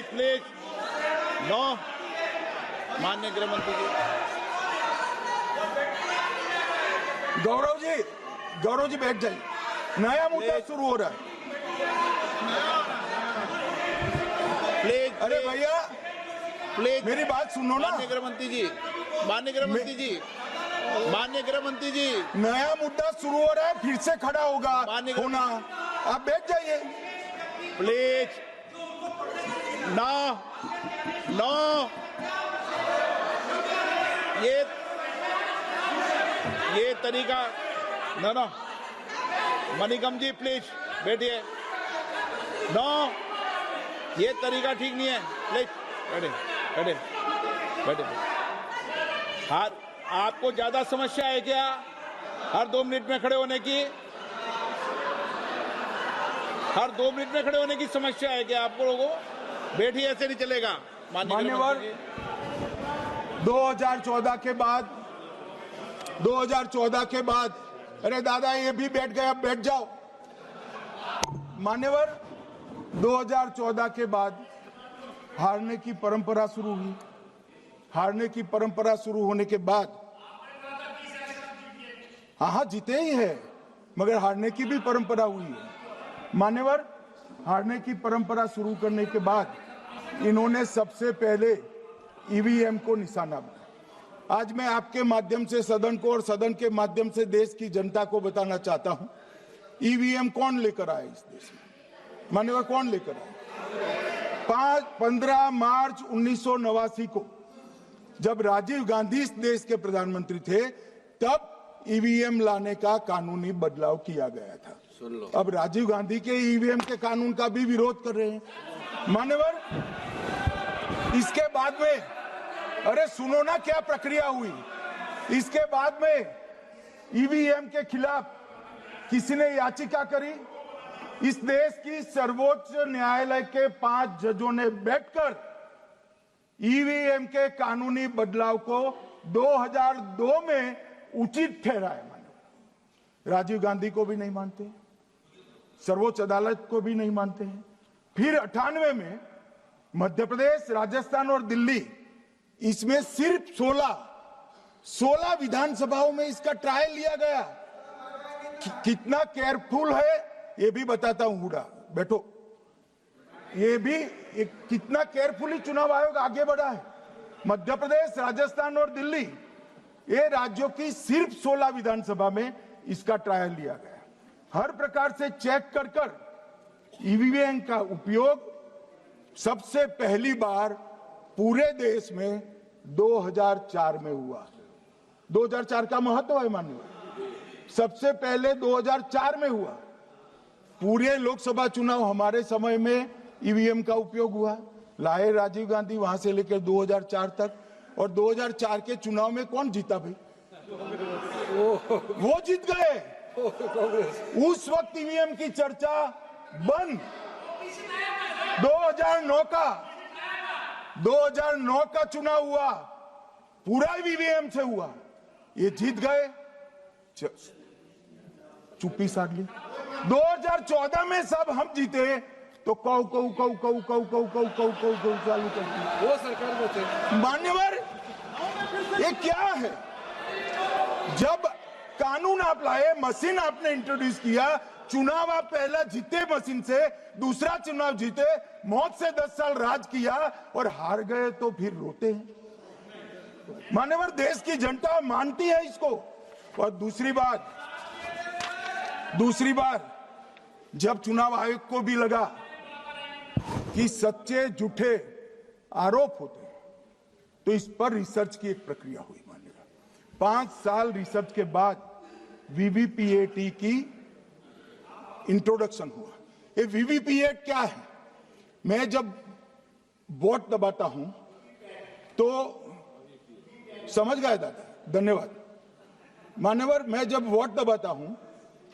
[SPEAKER 1] प्लीज नो, माननीय गृह मंत्री जी।
[SPEAKER 2] गौरव जी बैठ जाइए, नया मुद्दा शुरू हो रहा है।
[SPEAKER 1] प्लीज,
[SPEAKER 2] अरे भैया
[SPEAKER 1] प्लीज
[SPEAKER 2] मेरी बात सुनो ना।
[SPEAKER 1] माननीय गृह मंत्री जी, माननीय गृह मंत्री जी, माननीय गृह मंत्री जी,
[SPEAKER 2] नया मुद्दा शुरू हो रहा है, फिर से खड़ा होगा होना। आप बैठ जाइए
[SPEAKER 1] प्लीज। नो नो, ये तरीका, no no, Manikam ji please बैठिए। नो, ये तरीका ठीक नहीं है। प्लीज बैठे बैठे बैठे। हाँ, आपको ज्यादा समस्या है क्या हर 2 मिनट में खड़े होने की? हर 2 मिनट में खड़े होने की समस्या है क्या आपको लोगों? बैठिए, ऐसे नहीं चलेगा।
[SPEAKER 2] मान्यवर, 2014 के बाद अरे दादा ये भी बैठ गए, अब बैठ जाओ। मान्यवर, 2014 के बाद हारने की परंपरा शुरू हुई। हारने की परंपरा शुरू होने के बाद हाँ जीते ही है, मगर हारने की भी परंपरा हुई है। मान्यवर, हारने की परंपरा शुरू करने के बाद इन्होंने सबसे पहले ईवीएम को निशाना बनाया। आज मैं आपके माध्यम से सदन को और सदन के माध्यम से देश की जनता को बताना चाहता हूं, ईवीएम कौन लेकर आया इस देश में? मान्यवर, कौन लेकर आया? 15 मार्च 1989 को जब राजीव गांधी इस देश के प्रधानमंत्री थे, तब ईवीएम लाने का कानूनी बदलाव किया गया था। अब राजीव गांधी के ईवीएम के कानून का भी विरोध कर रहे हैं। मान्यवर, इसके बाद में अरे सुनो ना क्या प्रक्रिया हुई। इसके बाद में ईवीएम के खिलाफ किसी ने याचिका करी। इस देश की सर्वोच्च न्यायालय के 5 जजों ने बैठकर ईवीएम के कानूनी बदलाव को 2002 में उचित ठहराया। राजीव गांधी को भी नहीं मानते, सर्वोच्च अदालत को भी नहीं मानते हैं। फिर 98 में मध्य प्रदेश, राजस्थान और दिल्ली, इसमें सिर्फ 16 विधानसभाओं में इसका ट्रायल लिया गया। कितना केयरफुल है ये भी बताता हूं। हुडा बैठो, ये भी कितना केयरफुली चुनाव आयोग आगे बढ़ा है। मध्य प्रदेश, राजस्थान और दिल्ली, ये राज्यों की सिर्फ 16 विधानसभा में इसका ट्रायल लिया गया। हर प्रकार से चेक कर ईवीएम का उपयोग सबसे पहली बार पूरे देश में 2004 में हुआ। 2004 का महत्व है माननीय, सबसे पहले 2004 में हुआ। पूरे लोकसभा चुनाव हमारे समय में ईवीएम का उपयोग हुआ। लाए राजीव गांधी, वहां से लेकर 2004 तक। और 2004 के चुनाव में कौन जीता भाई? वो जीत गए। उस वक्त ईवीएम की चर्चा बंद। 2009 का चुनाव हुआ, पूरा ईवीएम से हुआ, ये जीत गए। चुप्पी साध ली। 2014 में सब हम जीते तो कौ चालू कर दी।
[SPEAKER 5] वो सरकार में थे।
[SPEAKER 2] मान्यवर, ये क्या है? जब कानून आप लाए, मशीन आपने इंट्रोड्यूस किया, चुनाव आप पहला जीते मशीन से, दूसरा चुनाव जीते, मौत से 10 साल राज किया और हार गए तो फिर रोते हैं। मान्यवर, देश की जनता मानती है इसको। और दूसरी बात, जब चुनाव आयोग को भी लगा कि सच्चे झूठे आरोप होते हैं, तो इस पर रिसर्च की एक प्रक्रिया हुई। मानिएगा 5 साल रिसर्च के बाद वीवीपीएटी की इंट्रोडक्शन हुआ। ये वीवीपीएटी क्या है? मैं जब वोट दबाता हूं तो समझ गए दादा, धन्यवाद। मान्यवर, मैं जब वोट दबाता हूं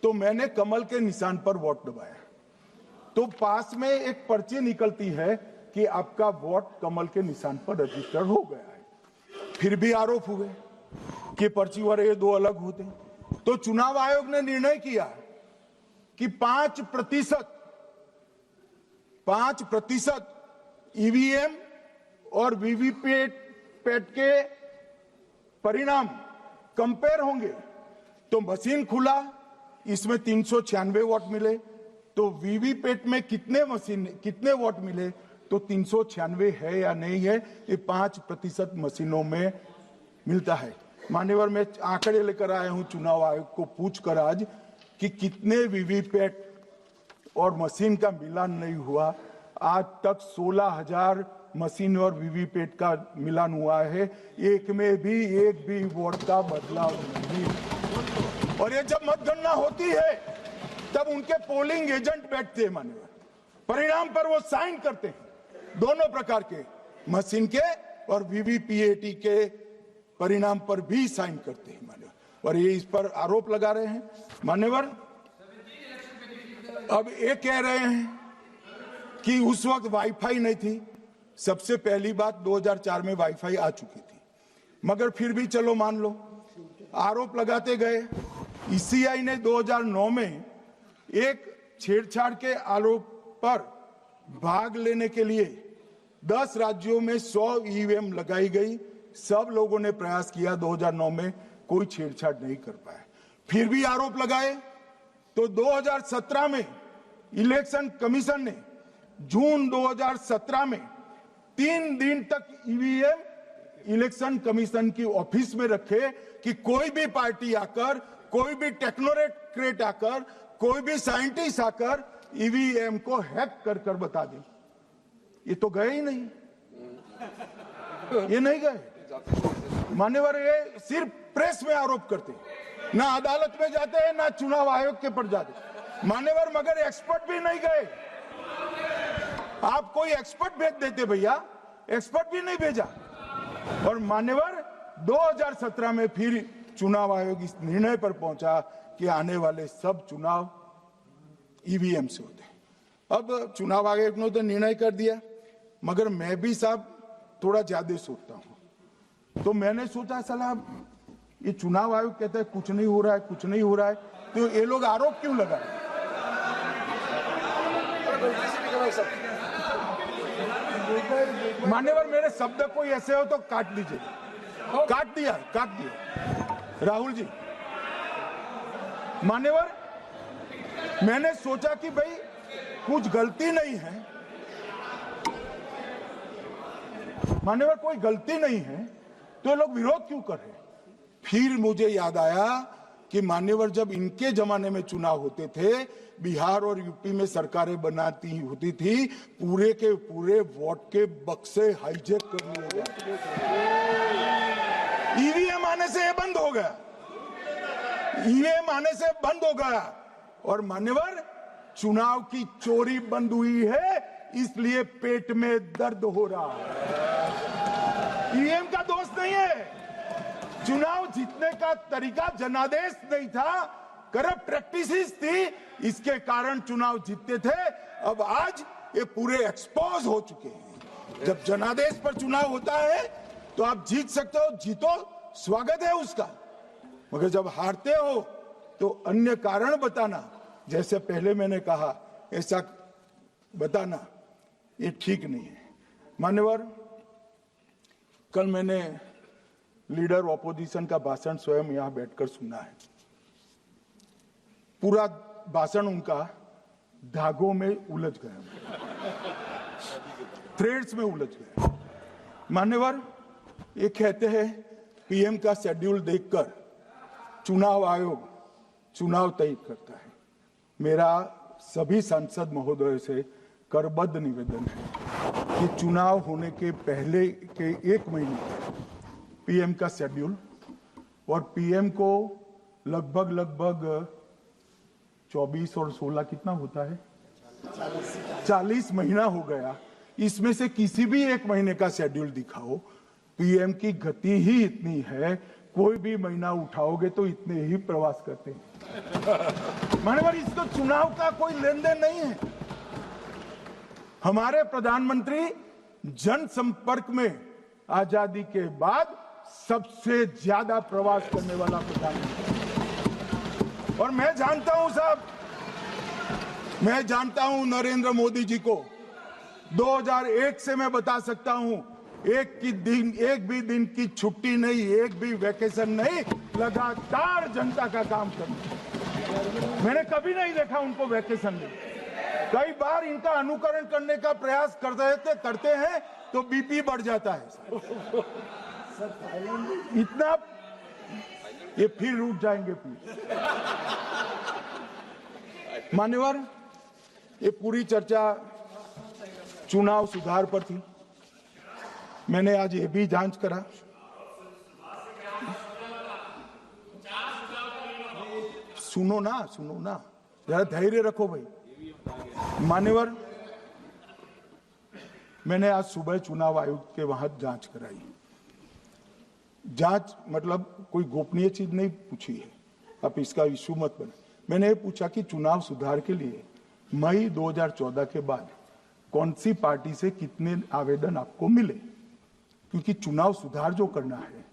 [SPEAKER 2] तो मैंने कमल के निशान पर वोट दबाया, तो पास में एक पर्ची निकलती है कि आपका वोट कमल के निशान पर रजिस्टर हो गया है। फिर भी आरोप हुए कि पर्ची वाले ये 2 अलग होते हैं। तो चुनाव आयोग ने निर्णय किया कि 5% ईवीएम और वीवीपैट के परिणाम कंपेयर होंगे। तो मशीन खुला, इसमें 396 वोट मिले, तो वीवीपैट में कितने वोट मिले, तो 396 है या नहीं है, ये 5% मशीनों में मिलता है। मान्यवर, मैं आंकड़े लेकर आया हूं चुनाव आयोग को पूछकर आज कि कितने वीवीपैट और मशीन का मिलान नहीं हुआ। आज तक 16,000 मशीन और वीवीपैट का मिलान हुआ है, एक में भी वोट का बदलाव नहीं। और ये जब मतगणना होती है तब उनके पोलिंग एजेंट बैठते हैं मान्यवर, परिणाम पर वो साइन करते हैं, दोनों प्रकार के, मशीन के और वीवीपीएटी के परिणाम पर भी साइन करते हैं मान्यवर, और ये इस पर आरोप लगा रहे हैं मान्यवर। अब ये कह रहे हैं कि उस वक्त वाईफाई नहीं थी। सबसे पहली बात 2004 में वाईफाई आ चुकी थी, मगर फिर भी चलो मान लो, आरोप लगाते गए। ईसीआई ने 2009 में एक छेड़छाड़ के आरोप पर भाग लेने के लिए 10 राज्यों में 100 ईवीएम लगाई गई। सब लोगों ने प्रयास किया, 2009 में कोई छेड़छाड़ नहीं कर पाए, फिर भी आरोप लगाए। तो 2017 में इलेक्शन कमीशन ने जून 2017 में 3 दिन तक ईवीएम इलेक्शन कमीशन की ऑफिस में रखे कि कोई भी पार्टी आकर, कोई भी टेक्नोक्रेट आकर, कोई भी साइंटिस्ट आकर ईवीएम को हैक कर बता दे। ये तो गए ही नहीं, ये नहीं गए मान्यवर। ये सिर्फ प्रेस में आरोप करते, ना अदालत में जाते हैं, ना चुनाव आयोग के पर जाते मान्यवर, मगर एक्सपर्ट भी नहीं गए। आप कोई एक्सपर्ट भेज देते भैया, एक्सपर्ट भी नहीं भेजा। और मान्यवर 2017 में फिर चुनाव आयोग इस निर्णय पर पहुंचा कि आने वाले सब चुनाव ईवीएम से होते हैं। अब चुनाव आयोग ने तो निर्णय कर दिया, मगर मैं भी साहब थोड़ा ज्यादा सोचता हूं। तो मैंने सोचा साला ये चुनाव आयोग कहता है कुछ नहीं हो रहा है, कुछ नहीं हो रहा है, तो ये लोग आरोप क्यों लगाए? मान्यवर मेरे शब्द कोई ऐसे हो तो काट दीजिए। काट दिया राहुल जी। मान्यवर मैंने सोचा कि भाई कुछ गलती नहीं है, मान्यवर कोई गलती नहीं है, तो ये लोग विरोध क्यों कर रहे? फिर मुझे याद आया कि मान्यवर जब इनके जमाने में चुनाव होते थे, बिहार और यूपी में सरकारें बनाती होती थी, पूरे के पूरे वोट के बक्से हाईजैक कर लिए गए। ईवीएम आने से ये बंद हो गया, ईवीएम आने से बंद हो गया। और मान्यवर चुनाव की चोरी बंद हुई है, इसलिए पेट में दर्द हो रहा है। ईवीएम का दोष नहीं है, चुनाव जीतने का तरीका जनादेश नहीं था, करप्ट प्रैक्टिसेस थी, इसके कारण चुनाव जीतते थे। अब आज ये पूरे एक्सपोज हो चुके हैं। जब जनादेश पर चुनाव होता है तो आप जीत सकते हो, जीतो, स्वागत है उसका, मगर जब हारते हो तो अन्य कारण बताना, जैसे पहले मैंने कहा ऐसा बताना, ये ठीक नहीं है। मान्यवर कल मैंने लीडर ऑपोजिशन का भाषण स्वयं यहां बैठकर सुना है। पूरा भाषण उनका धागों में उलझ गया, थ्रेड्स में उलझ गया। मान्यवर ये कहते हैं पीएम का शेड्यूल देखकर चुनाव आयोग चुनाव तय करता है। मेरा सभी सांसद महोदय से करबद्ध निवेदन है कि चुनाव होने के पहले के 1 महीने पीएम का शेड्यूल, और पीएम को लगभग 24 और 16 कितना होता है, 40 महीना हो गया। इसमें से किसी भी 1 महीने का शेड्यूल दिखाओ। पीएम की गति ही इतनी है, कोई भी महीना उठाओगे तो इतने ही प्रवास करते हैं। मानवर इसको चुनाव का कोई लेन देन नहीं है। हमारे प्रधानमंत्री जनसंपर्क में आजादी के बाद सबसे ज्यादा प्रवास करने वाला प्रधानमंत्री, और मैं जानता हूं साहब, मैं जानता हूं नरेंद्र मोदी जी को 2001 से मैं बता सकता हूं, एक भी दिन की छुट्टी नहीं, एक भी वैकेशन नहीं, लगातार जनता का काम करना। मैंने कभी नहीं देखा उनको वैकेशन में। कई बार इनका अनुकरण करने का प्रयास करते हैं तो बीपी बढ़ जाता है इतना, ये फिर रुक जाएंगे फिर। मान्यवर ये पूरी चर्चा चुनाव सुधार पर थी। मैंने आज ये भी जांच करा, सुनो ना, जरा धैर्य रखो भाई। मान्यवर, मैंने आज सुबह चुनाव आयोग के वहां जांच कराई। जांच मतलब कोई गोपनीय चीज नहीं पूछी है, आप इसका इश्यू मत बने। मैंने ये पूछा कि चुनाव सुधार के लिए मई 2014 के बाद कौन सी पार्टी से कितने आवेदन आपको मिले, क्योंकि चुनाव सुधार जो करना है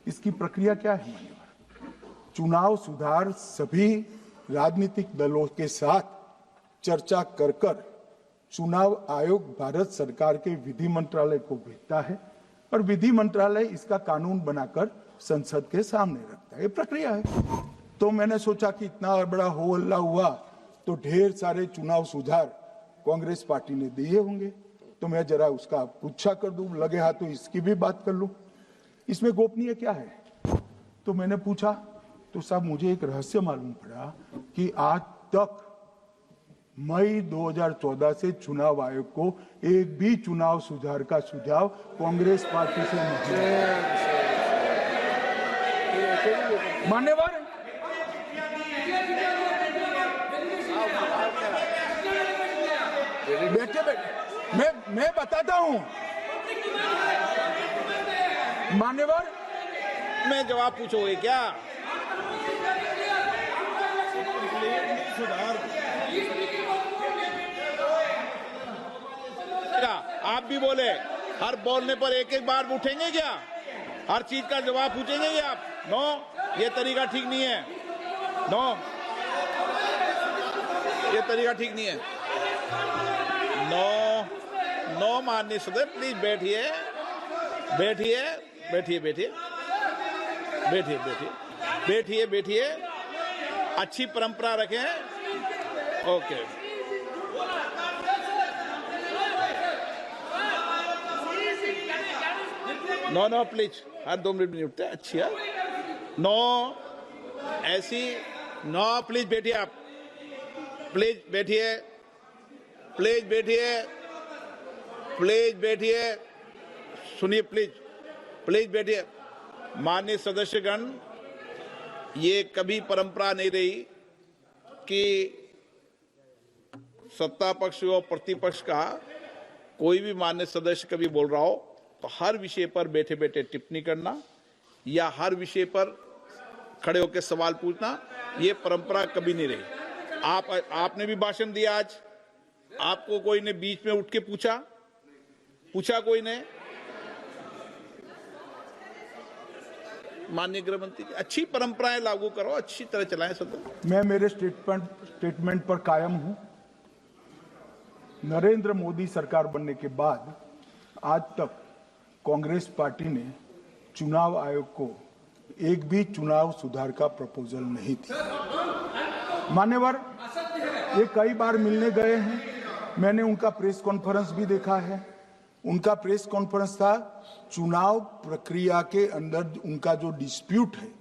[SPEAKER 2] इसकी प्रक्रिया क्या है मान्यवर? चुनाव सुधार सभी राजनीतिक दलों के साथ चर्चा कर कर चुनाव आयोग भारत सरकार के विधि मंत्रालय को भेजता है और विधि मंत्रालय इसका कानून बनाकर संसद के सामने रखता है। ये प्रक्रिया है। तो मैंने सोचा कि इतना बड़ा हो हल्ला हुआ तो ढेर सारे चुनाव सुधार कांग्रेस पार्टी ने दिए होंगे, तो मैं जरा उसका पूछा कर दूं, लगे हाथ तो इसकी भी बात कर लूं। इसमें गोपनीय क्या है? तो मैंने पूछा तो साहब मुझे एक रहस्य मालूम पड़ा कि आज तक मई 2014 से चुनाव आयोग को एक भी चुनाव सुधार का सुझाव कांग्रेस पार्टी से नहीं मिला। मान्यवर, बैठे मैं बताता हूं मान्यवर।
[SPEAKER 1] मैं जवाब पूछोगे क्या? आप भी बोले, हर बोलने पर एक एक बार उठेंगे क्या? हर चीज का जवाब पूछेंगे क्या आप? नो, ये तरीका ठीक नहीं है। नो, ये तरीका ठीक नहीं है। नो नो माननीय सदस्य, प्लीज बैठिए बैठिए बैठिए बैठिए बैठिए बैठिए बैठिए बैठिए अच्छी परंपरा रखें। ओके, नो नो प्लीज, हर 2 मिनट नहीं उठते। अच्छी है। नो, ऐसी नो, प्लीज बैठिए आप, प्लीज बैठिए, प्लीज बैठिए, प्लीज बैठिए, सुनिए प्लीज, प्लीज बैठिए। माननीय सदस्यगण, ये कभी परंपरा नहीं रही कि सत्ता पक्ष और प्रतिपक्ष का कोई भी माननीय सदस्य कभी बोल रहा हो तो हर विषय पर बैठे बैठे टिप्पणी करना या हर विषय पर खड़े होकर सवाल पूछना, ये परंपरा कभी नहीं रही। आपने भी भाषण दिया आज, आपको कोई ने बीच में उठ के पूछा कोई ने? माननीय गृह मंत्री जी, अच्छी परंपराएं लागू करो, अच्छी तरह चलाएं सदन।
[SPEAKER 2] मैं मेरे स्टेटमेंट पर कायम हूं। नरेंद्र मोदी सरकार बनने के बाद आज तक कांग्रेस पार्टी ने चुनाव आयोग को एक भी चुनाव सुधार का प्रपोजल नहीं दिया। मान्यवर, ये कई बार मिलने गए हैं, मैंने उनका प्रेस कॉन्फ्रेंस भी देखा है। उनका प्रेस कॉन्फ्रेंस था चुनाव प्रक्रिया के अंदर उनका जो डिस्प्यूट है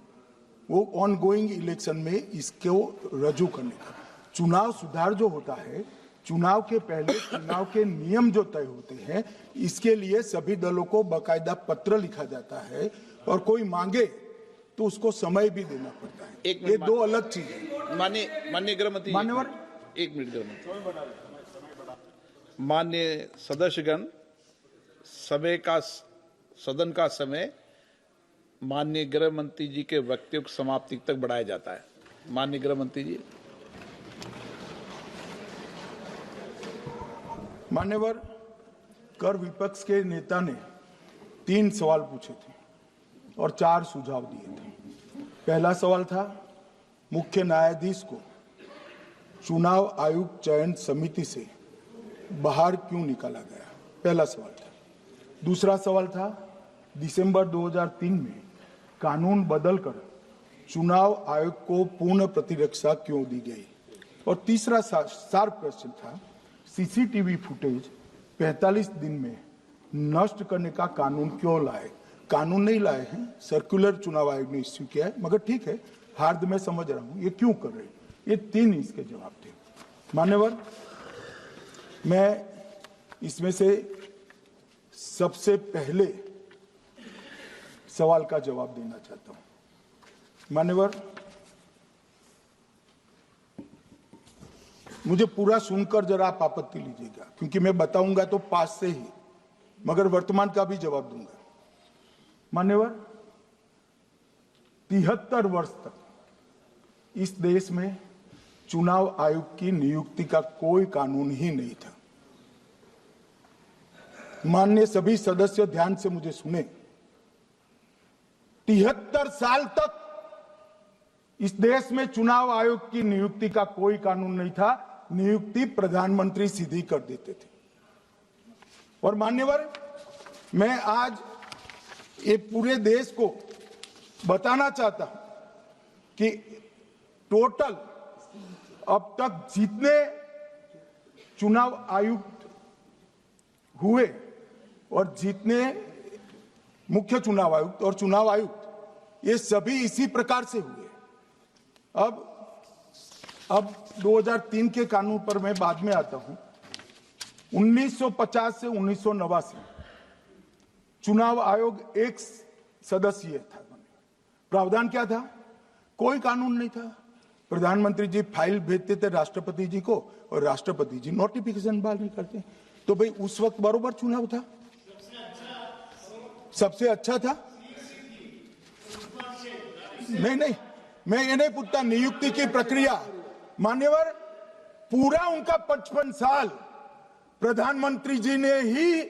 [SPEAKER 2] वो ऑन गोइंग इलेक्शन में इसको रजू करने का। चुनाव सुधार जो होता है, चुनाव के पहले चुनाव के नियम जो तय होते हैं, इसके लिए सभी दलों को बाकायदा पत्र लिखा जाता है और कोई मांगे तो उसको समय भी देना पड़ता है। ये दो अलग चीज है।
[SPEAKER 1] माननीय गृह मंत्री,
[SPEAKER 2] मान्यवर,
[SPEAKER 1] 1 मिनट गृह मंत्री। माननीय सदस्यगण, सदन का समय माननीय गृह मंत्री जी के वक्तव्य की समाप्ति तक बढ़ाया जाता है। माननीय गृह मंत्री जी।
[SPEAKER 2] मान्यवर, कर विपक्ष के नेता ने 3 सवाल पूछे थे और 4 सुझाव दिए थे। पहला सवाल था मुख्य न्यायाधीश को चुनाव आयोग चयन समिति से बाहर क्यों निकाला गया, पहला सवाल था। दूसरा सवाल था दिसंबर 2003 में कानून बदलकर चुनाव आयोग को पूर्ण प्रतिरक्षा क्यों दी गई, और तीसरा शार्प क्वेश्चन था सीसीटीवी फुटेज 45 दिन में नष्ट करने का कानून क्यों लाए। कानून नहीं लाए हैं, सर्कुलर चुनाव आयोग ने इश्यू किया है, मगर ठीक है, हार्द मैं समझ रहा हूं ये क्यों कर रहे हैं। ये 3 इसके जवाब थे। मान्यवर, मैं इसमें से सबसे पहले सवाल का जवाब देना चाहता हूं। मान्यवर, मुझे पूरा सुनकर जरा आप आपत्ति लीजिएगा, क्योंकि मैं बताऊंगा तो पास से ही, मगर वर्तमान का भी जवाब दूंगा। मान्यवर, 73 वर्ष तक इस देश में चुनाव आयोग की नियुक्ति का कोई कानून ही नहीं था। माननीय सभी सदस्य ध्यान से मुझे सुने, 73 साल तक इस देश में चुनाव आयोग की नियुक्ति का कोई कानून नहीं था। नियुक्ति प्रधानमंत्री सीधी कर देते थे। और मान्यवर, मैं आज ये पूरे देश को बताना चाहता हूं कि टोटल अब तक जितने चुनाव आयुक्त हुए और जितने मुख्य चुनाव आयुक्त और चुनाव आयुक्त, ये सभी इसी प्रकार से हुए। अब 2003 के कानून पर मैं बाद में आता हूं। 1950 से 1989 चुनाव आयोग एक सदस्यीय था। प्रावधान क्या था? कोई कानून नहीं था। प्रधानमंत्री जी फाइल भेजते थे राष्ट्रपति जी को और राष्ट्रपति जी नोटिफिकेशन जारी करते। तो भाई उस वक्त बरोबर चुनाव था, सबसे अच्छा था। नहीं, मैं ये नहीं पूछता नियुक्ति की प्रक्रिया। मान्यवर, पूरा उनका 55 साल प्रधानमंत्री जी ने ही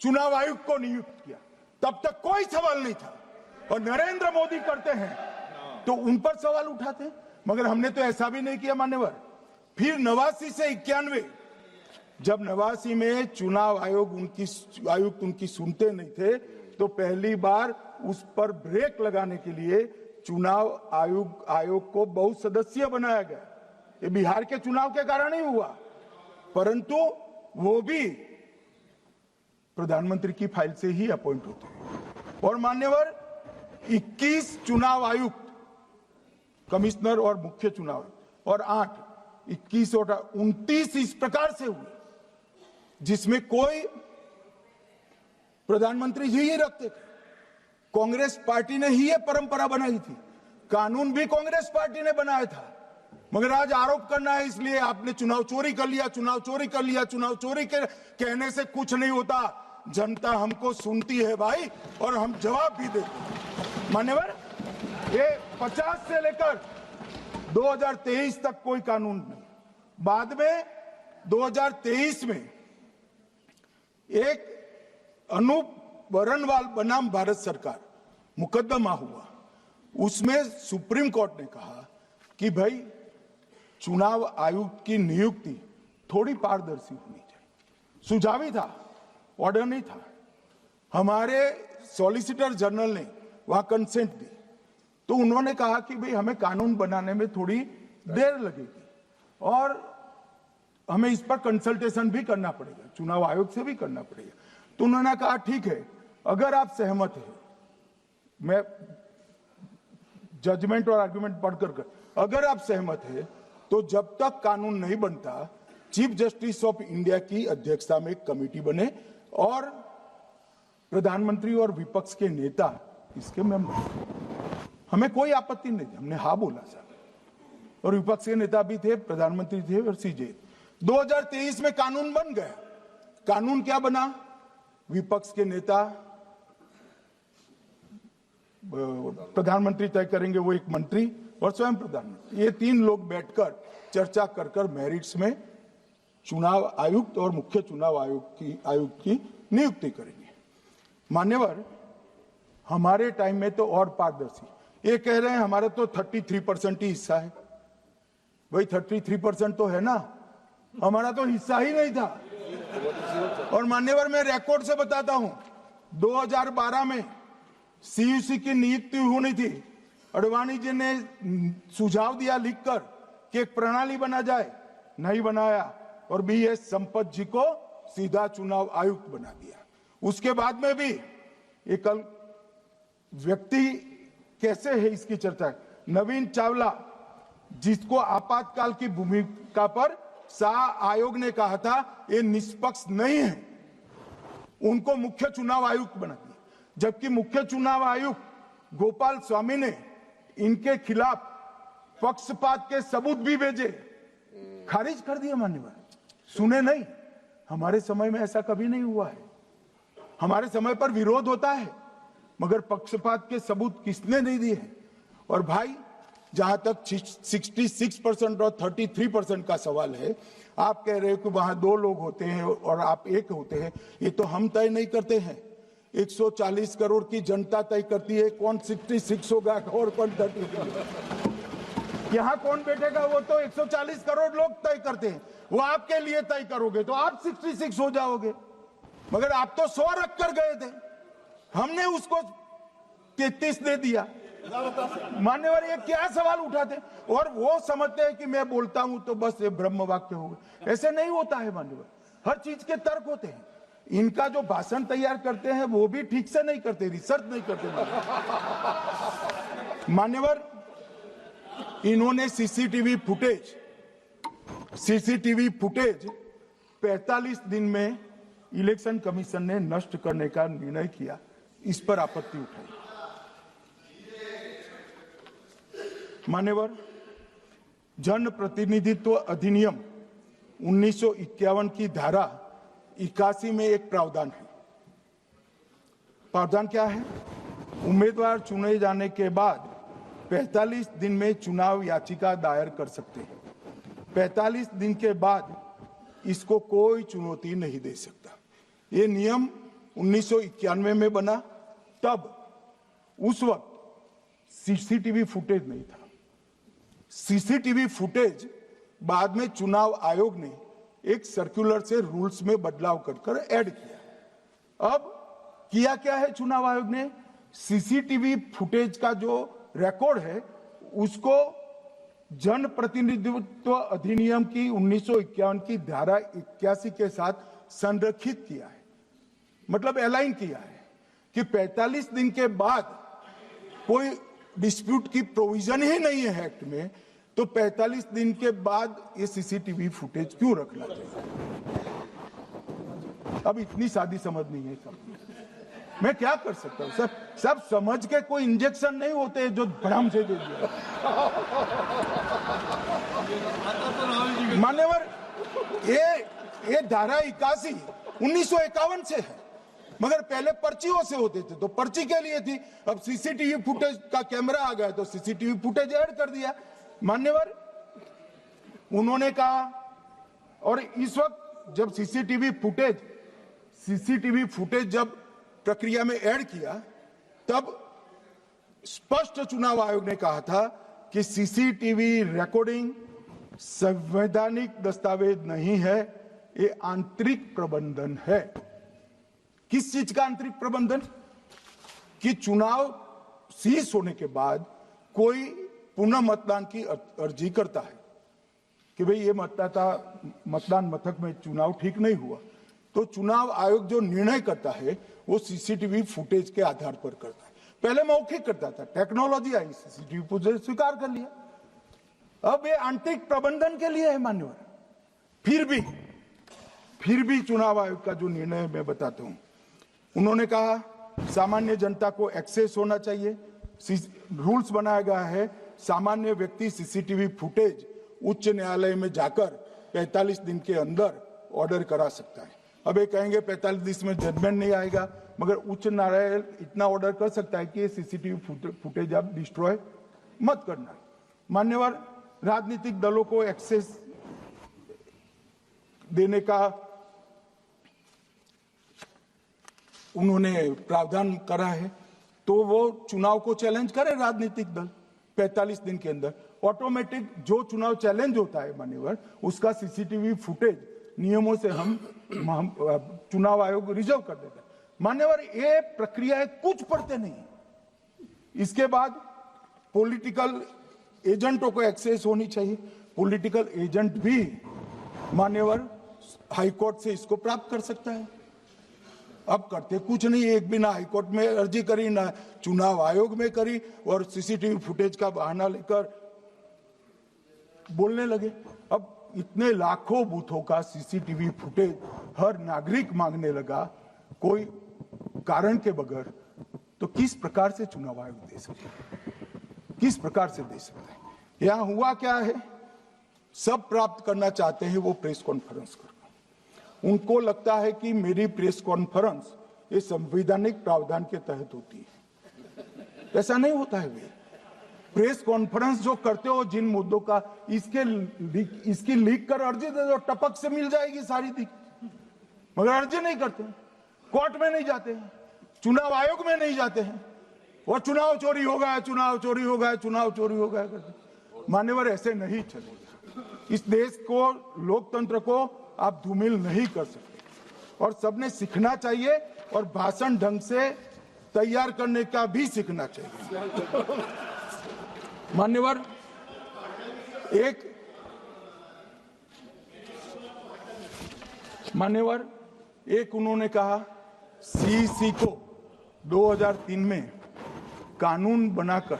[SPEAKER 2] चुनाव आयुक्त को नियुक्त किया, तब तक कोई सवाल नहीं था। और नरेंद्र मोदी करते हैं तो उन पर सवाल उठाते हैं, मगर हमने तो ऐसा भी नहीं किया मान्यवर। फिर 89 से 91, जब 89 में चुनाव आयुक्त उनकी सुनते नहीं थे, तो पहली बार उस पर ब्रेक लगाने के लिए चुनाव आयोग को बहुत सदस्यीय बनाया गया। ये बिहार के चुनाव के कारण ही हुआ, परंतु वो भी प्रधानमंत्री की फाइल से ही अपॉइंट होते हैं। और मान्यवर, 21 चुनाव आयुक्त, कमिश्नर और मुख्य चुनाव, और 21 और 29 इस प्रकार से हुए जिसमें कोई प्रधानमंत्री जी ही रखते थे। कांग्रेस पार्टी ने ही ये परंपरा बनाई थी, कानून भी कांग्रेस पार्टी ने बनाया था। मगर आज आरोप करना है इसलिए आपने चुनाव चोरी कर लिया, चुनाव चोरी कर लिया, चुनाव चोरी कहने से कुछ नहीं होता। जनता हमको सुनती है भाई, और हम जवाब भी देते हैं। मान्यवर, ये 50 से लेकर 2023 तक कोई कानून नहीं। बाद में 2023 में एक अनूप बरनवाल बनाम भारत सरकार मुकदमा हुआ। उसमें सुप्रीम कोर्ट ने कहा कि भाई चुनाव आयुक्त की नियुक्ति थोड़ी पारदर्शी होनी चाहिए। सुझावी था, ऑर्डर नहीं था। हमारे सॉलिसिटर जनरल ने वहां कंसेंट दी, तो उन्होंने कहा कि भाई हमें कानून बनाने में थोड़ी देर लगेगी और हमें इस पर कंसल्टेशन भी करना पड़ेगा, चुनाव आयोग से भी करना पड़ेगा। तो उन्होंने कहा ठीक है, अगर आप सहमत हैं, मैं जजमेंट और आर्गुमेंट पढ़कर अगर आप सहमत हैं तो जब तक कानून नहीं बनता, चीफ जस्टिस ऑफ इंडिया की अध्यक्षता में एक कमेटी बने और प्रधानमंत्री और विपक्ष के नेता इसके मेंबर। हमें कोई आपत्ति नहीं थी, हमने हाँ बोला सर। और विपक्ष के नेता भी थे, प्रधानमंत्री थे और सीजे। 2023 में कानून बन गया। कानून क्या बना? विपक्ष के नेता, प्रधानमंत्री तय करेंगे, वो एक मंत्री और स्वयं प्रधानमंत्री, ये 3 लोग बैठकर चर्चा कर मेरिट्स में चुनाव आयुक्त और मुख्य चुनाव आयुक्त की नियुक्ति करेंगे। मान्यवर, हमारे टाइम में तो और पारदर्शी, ये कह रहे हैं हमारा तो 33% ही हिस्सा है। भाई 33% तो है ना, हमारा तो हिस्सा ही नहीं था। और मान्यवर, मैं रिकॉर्ड से बताता हूं, 2012 में सीयूसी की नियुक्ति होनी थी। अडवाणी जी ने सुझाव दिया लिखकर कि एक प्रणाली बना जाए, नहीं बनाया और बीएस संपत जी को सीधा चुनाव आयुक्त बना दिया। उसके बाद में भी एक व्यक्ति कैसे है इसकी चर्चा है, नवीन चावला, जिसको आपातकाल की भूमिका पर शाह आयोग ने कहा था ये निष्पक्ष नहीं है, उनको मुख्य चुनाव आयुक्त बना दिया। जबकि मुख्य चुनाव आयुक्त गोपाल स्वामी ने इनके खिलाफ पक्षपात के सबूत भी भेजे खारिज कर दिया मान्यवर, सुने नहीं। हमारे समय में ऐसा कभी नहीं हुआ है। हमारे समय पर विरोध होता है, मगर पक्षपात के सबूत किसने नहीं दिए हैं। और भाई, जहां तक 66% और 33% का सवाल है, आप कह रहे हो कि वहां 2 लोग होते हैं और आप 1 होते हैं, ये तो हम तय नहीं करते हैं। 140 करोड़ की जनता तय करती है कौन 66 होगा और कौन 33। यहाँ कौन बैठेगा वो तो 140 करोड़ लोग तय करते हैं। वो आपके लिए तय करोगे तो आप 66 हो जाओगे, मगर आप तो 100 रख कर गए थे, हमने उसको 33 दे दिया। मान्यवर, ये क्या सवाल उठाते, और वो समझते हैं कि मैं बोलता हूं तो बस ये ब्रह्म वाक्य होगा। ऐसे नहीं होता है मान्यवर, हर चीज के तर्क होते हैं। इनका जो भाषण तैयार करते हैं वो भी ठीक से नहीं करते, रिसर्च नहीं करते मान्यवर। इन्होंने सीसीटीवी फुटेज 45 दिन में इलेक्शन कमीशन ने नष्ट करने का निर्णय किया, इस पर आपत्ति उठाई। मान्यवर, जन प्रतिनिधित्व अधिनियम 1951 की धारा 81 में एक प्रावधान है। प्रावधान क्या है? उम्मीदवार चुने जाने के बाद 45 दिन में चुनाव याचिका दायर कर सकते हैं। 45 दिन के बाद इसको कोई चुनौती नहीं दे सकता। ये नियम 1991 में बना, तब उस वक्त सीसीटीवी फुटेज नहीं था। सीसीटीवी फुटेज बाद में चुनाव आयोग ने एक सर्कुलर से रूल्स में बदलाव कर ऐड किया। अब किया क्या है चुनाव आयोग ने? सीसीटीवी फुटेज का जो रिकॉर्ड है उसको जन प्रतिनिधित्व अधिनियम की 1951 की धारा 81 के साथ संरक्षित किया है, मतलब अलाइन किया है कि 45 दिन के बाद कोई डिस्प्यूट की प्रोविजन ही नहीं है एक्ट में, तो 45 दिन के बाद ये सीसीटीवी फुटेज क्यों रखना चाहिए? अब इतनी सादी समझ नहीं है सब। मैं क्या कर सकता हूं? सब समझ के कोई इंजेक्शन नहीं होते जो भड़ाम से दे दिया। मान्यवर, ये धारा 81 1951 से है, मगर पहले पर्चियों से होते थे तो पर्ची के लिए थी। अब सीसीटीवी फुटेज का कैमरा आ गया तो सीसीटीवी फुटेज ऐड कर दिया। मान्यवर, उन्होंने कहा, और इस वक्त जब सीसीटीवी फुटेज जब प्रक्रिया में ऐड किया, तब स्पष्ट चुनाव आयोग ने कहा था कि सीसीटीवी रिकॉर्डिंग संवैधानिक दस्तावेज नहीं है, ये आंतरिक प्रबंधन है। किस चीज का आंतरिक प्रबंधन? कि चुनाव सीज होने के बाद कोई पुनः मतदान की अर्जी करता है कि भाई ये मतदान मथक में चुनाव ठीक नहीं हुआ, तो चुनाव आयोग जो निर्णय करता है वो सीसीटीवी फुटेज के आधार पर करता है। पहले मौखिक करता था, टेक्नोलॉजी आई, सीसीटीवी फुटेज स्वीकार कर लिया। अब ये आंतरिक प्रबंधन के लिए है मान्यवर। फिर भी चुनाव आयोग का जो निर्णय मैं बताता हूं, उन्होंने कहा सामान्य जनता को एक्सेस होना चाहिए। रूल्स बनाया गया है, सामान्य व्यक्ति सीसीटीवी फुटेज उच्च न्यायालय में जाकर 45 दिन के अंदर ऑर्डर करा सकता है। अब ये कहेंगे 45 दिन में जजमेंट नहीं आएगा, मगर उच्च न्यायालय इतना ऑर्डर कर सकता है कि सीसीटीवी फुटेज आप डिस्ट्रॉय मत करना। मान्यवर, राजनीतिक दलों को एक्सेस देने का उन्होंने प्रावधान करा है, तो वो चुनाव को चैलेंज करे राजनीतिक दल 45 दिन के अंदर। ऑटोमेटिक जो चुनाव चैलेंज होता है मान्यवर, उसका सीसीटीवी फुटेज नियमों से हम चुनाव आयोग रिजर्व कर देता है। मान्यवर, ये प्रक्रिया कुछ पढ़ते नहीं। इसके बाद पॉलिटिकल एजेंटों को एक्सेस होनी चाहिए। पॉलिटिकल एजेंट भी मान्यवर हाईकोर्ट से इसको प्राप्त कर सकता है। अब करते कुछ नहीं, एक भी ना हाईकोर्ट में अर्जी करी ना चुनाव आयोग में करी, और सीसीटीवी फुटेज का बहाना लेकर बोलने लगे। अब इतने लाखों बूथों का सीसीटीवी फुटेज हर नागरिक मांगने लगा कोई कारण के बगैर, तो किस प्रकार से चुनाव आयोग दे सकता है? किस प्रकार से दे सकता है? यहां हुआ क्या है? सब प्राप्त करना चाहते हैं वो प्रेस कॉन्फ्रेंस करना। उनको लगता है कि मेरी प्रेस कॉन्फ्रेंस ये संवैधानिक प्रावधान के तहत होती है। ऐसा नहीं होता है। वे प्रेस कॉन्फ्रेंस जो करते हो जिन मुद्दों का, इसकी लीक कर अर्जी दे दो, टपक से मिल जाएगी सारी दिख, मगर अर्जी नहीं करते, कोर्ट में नहीं जाते हैं, चुनाव आयोग में नहीं जाते हैं, और चुनाव चोरी हो गया, चुनाव चोरी हो गया, चुनाव चोरी हो गया करते। मान्यवर, ऐसे नहीं चलेगा। इस देश को, लोकतंत्र को आप धूमिल नहीं कर सकते, और सबने सीखना चाहिए, और भाषण ढंग से तैयार करने का भी सीखना चाहिए। मान्यवर, एक उन्होंने कहा सीईसी को 2003 में कानून बनाकर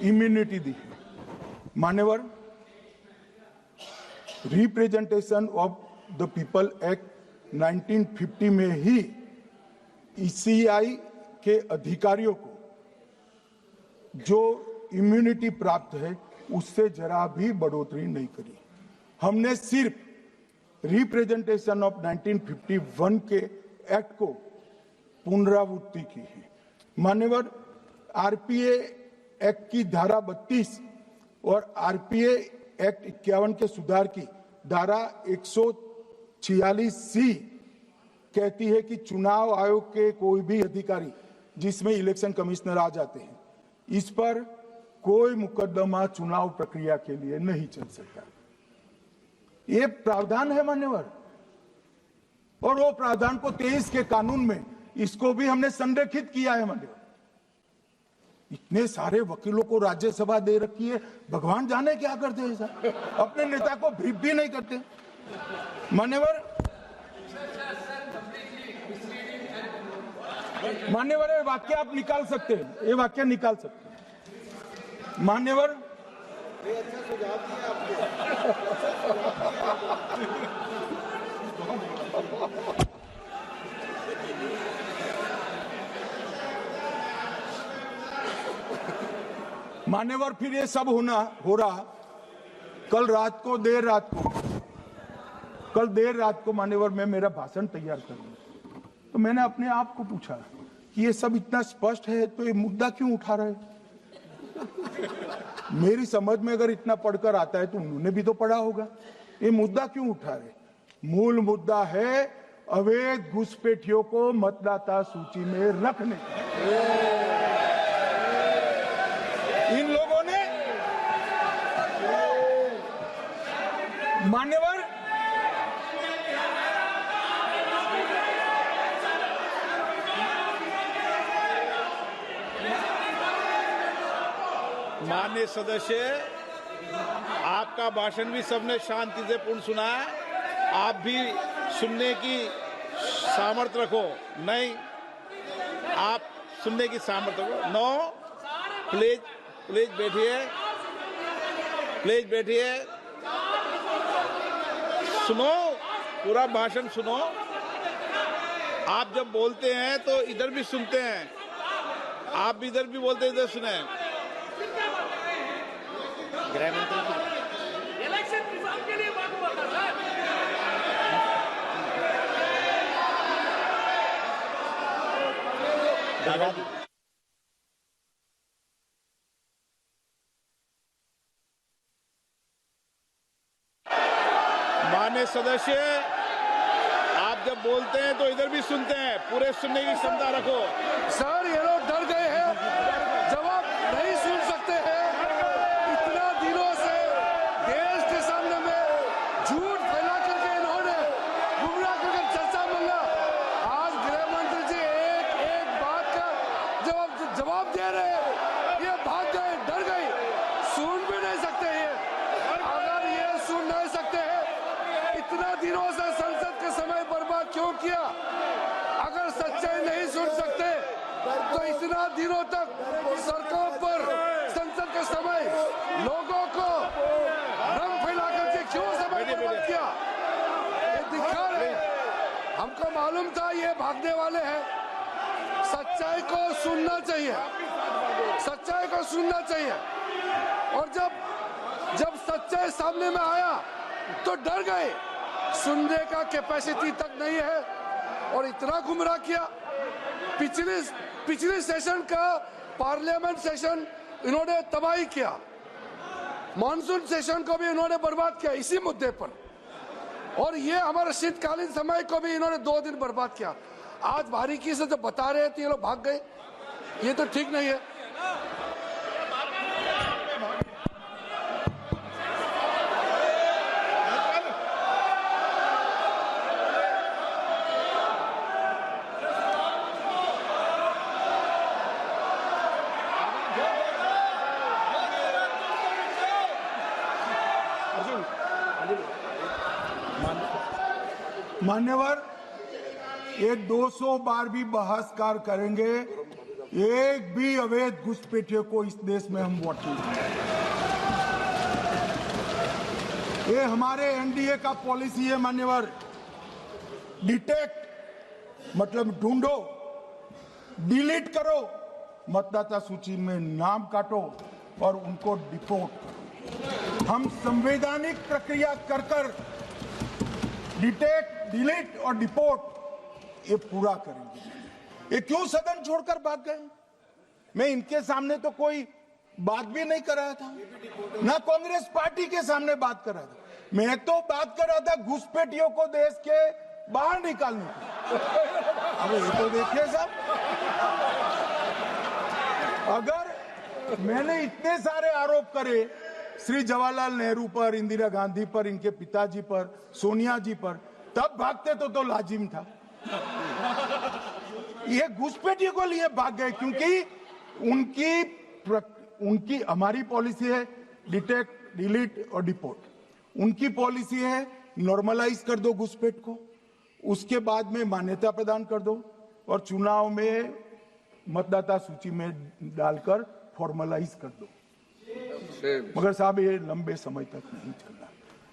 [SPEAKER 2] इम्यूनिटी दी। मान्यवर, representation of the people act 1950 में ही ईसीआई के अधिकारियों को जो इम्यूनिटी प्राप्त है उससे जरा भी बढ़ोतरी नहीं करी। हमने सिर्फ रिप्रेजेंटेशन ऑफ 1951 के एक्ट को पुनरावृत्ति की है। मान्यवर, आरपीए एक्ट की धारा 32 और आरपीए एक्ट 51 के सुधार की धारा 146C कहती है कि चुनाव आयोग के कोई भी अधिकारी, जिसमें इलेक्शन कमिश्नर आ जाते हैं, इस पर कोई मुकदमा चुनाव प्रक्रिया के लिए नहीं चल सकता। ये प्रावधान है मान्यवर, और वो प्रावधान को 23 के कानून में इसको भी हमने संरेखित किया है मान्यवर। इतने सारे वकीलों को राज्यसभा दे रखी है, भगवान जाने क्या करते हैं सर, अपने नेता को ब्रीफ भी नहीं करते। मान्यवर, ये वाक्य आप निकाल सकते हैं, ये वाक्य निकाल सकते हैं। मान्यवर, मान्यवर, फिर ये सब हो रहा कल देर रात को मान्यवर मैं मेरा भाषण तैयार कर लूं, तो मैंने अपने आप को पूछा कि ये सब इतना स्पष्ट है तो ये मुद्दा क्यों उठा रहे। मेरी समझ में अगर इतना पढ़कर आता है तो उन्होंने भी तो पढ़ा होगा। ये मुद्दा क्यों उठा रहे? मूल मुद्दा है अवैध घुसपैठियों को मतदाता सूची में रखने। इन लोगों ने मान्यवर
[SPEAKER 1] माननीय सदस्य, आपका भाषण भी सबने शांति से पूर्ण सुना है। आप भी सुनने की सामर्थ्य रखो। नहीं, आप सुनने की सामर्थ्य रखो। नो, प्लीज बैठिए, सुनो, पूरा भाषण सुनो। आप जब बोलते हैं तो इधर भी सुनते हैं, आप भी इधर भी बोलते हैं, इधर सुने। गृह मंत्री इलेक्शन रिफॉर्म के लिए बात हुआ था सर। माननीय सदस्य, आप जब बोलते हैं तो इधर भी सुनते हैं, पूरे सुनने की क्षमता रखो।
[SPEAKER 5] सर, ये लोग डर गए हैं, जवाब नहीं सुन सकते हैं। इतना दिनों से देश के सामने में झूठ फैला करके इन्होंने गुमराह करके चर्चा मांगा। आज गृह मंत्री जी एक बात का जवाब दे रहे हैं, ये भाग गए, डर गए, सुन भी नहीं सकते ये। अगर ये सुन नहीं सकते हैं, इतना दिनों से संसद का समय बर्बाद क्यों किया? अगर सच्चाई नहीं सुन सकते तो इतना दिनों तक सरकार पर संसद का समय लोगों को भ्रम फैला करके क्यों समय बर्बाद किया? ये दिखा रहे, हमको मालूम था ये भागने वाले हैं। सच्चाई को सुनना चाहिए, सच्चाई को सुनना चाहिए। और जब जब सच्चाई सामने में आया तो डर गए, सुनने का कैपेसिटी तक नहीं है और इतना गुमराह किया। पिछले सेशन का पार्लियामेंट सेशन इन्होंने तबाही किया, मॉनसून सेशन को भी इन्होंने बर्बाद किया इसी मुद्दे पर, और ये हमारे शीतकालीन समय को भी इन्होंने 2 दिन बर्बाद किया। आज बारीकी से जो बता रहे थे ये लोग भाग गए, ये तो ठीक नहीं है।
[SPEAKER 2] मान्यवर, ये 200 बार भी बहसकार करेंगे, एक भी अवैध घुसपैठियों को इस देश में हम वोट नहीं देंगे। ये हमारे एनडीए का पॉलिसी है मान्यवर। डिटेक्ट मतलब ढूंढो, डिलीट करो, मतदाता सूची में नाम काटो और उनको डिपोर्ट करो। हम संवैधानिक प्रक्रिया कर डिटेक्ट, डिलीट और डिपोर्ट ये पूरा करेंगे। ये क्यों सदन छोड़कर भाग गए? मैं इनके सामने तो कोई बात भी नहीं कर रहा था, ना कांग्रेस पार्टी के सामने बात कर रहा था। मैं तो बात कर रहा था घुसपैठियों को देश के बाहर निकालने की। अब ये तो देखिए साहब, अगर मैंने इतने सारे आरोप करे श्री जवाहरलाल नेहरू पर, इंदिरा गांधी पर, इनके पिताजी पर, सोनिया जी पर, तब भागते तो लाजिम था। ये घुसपैठियों को लिए भाग गए क्योंकि उनकी हमारी पॉलिसी है डिटेक्ट, डिलीट और डिपोर्ट। उनकी पॉलिसी है नॉर्मलाइज कर दो घुसपैठ को, उसके बाद में मान्यता प्रदान कर दो और चुनाव में मतदाता सूची में डालकर फॉर्मलाइज कर दो। मगर साहब ये लंबे समय तक नहीं चलना।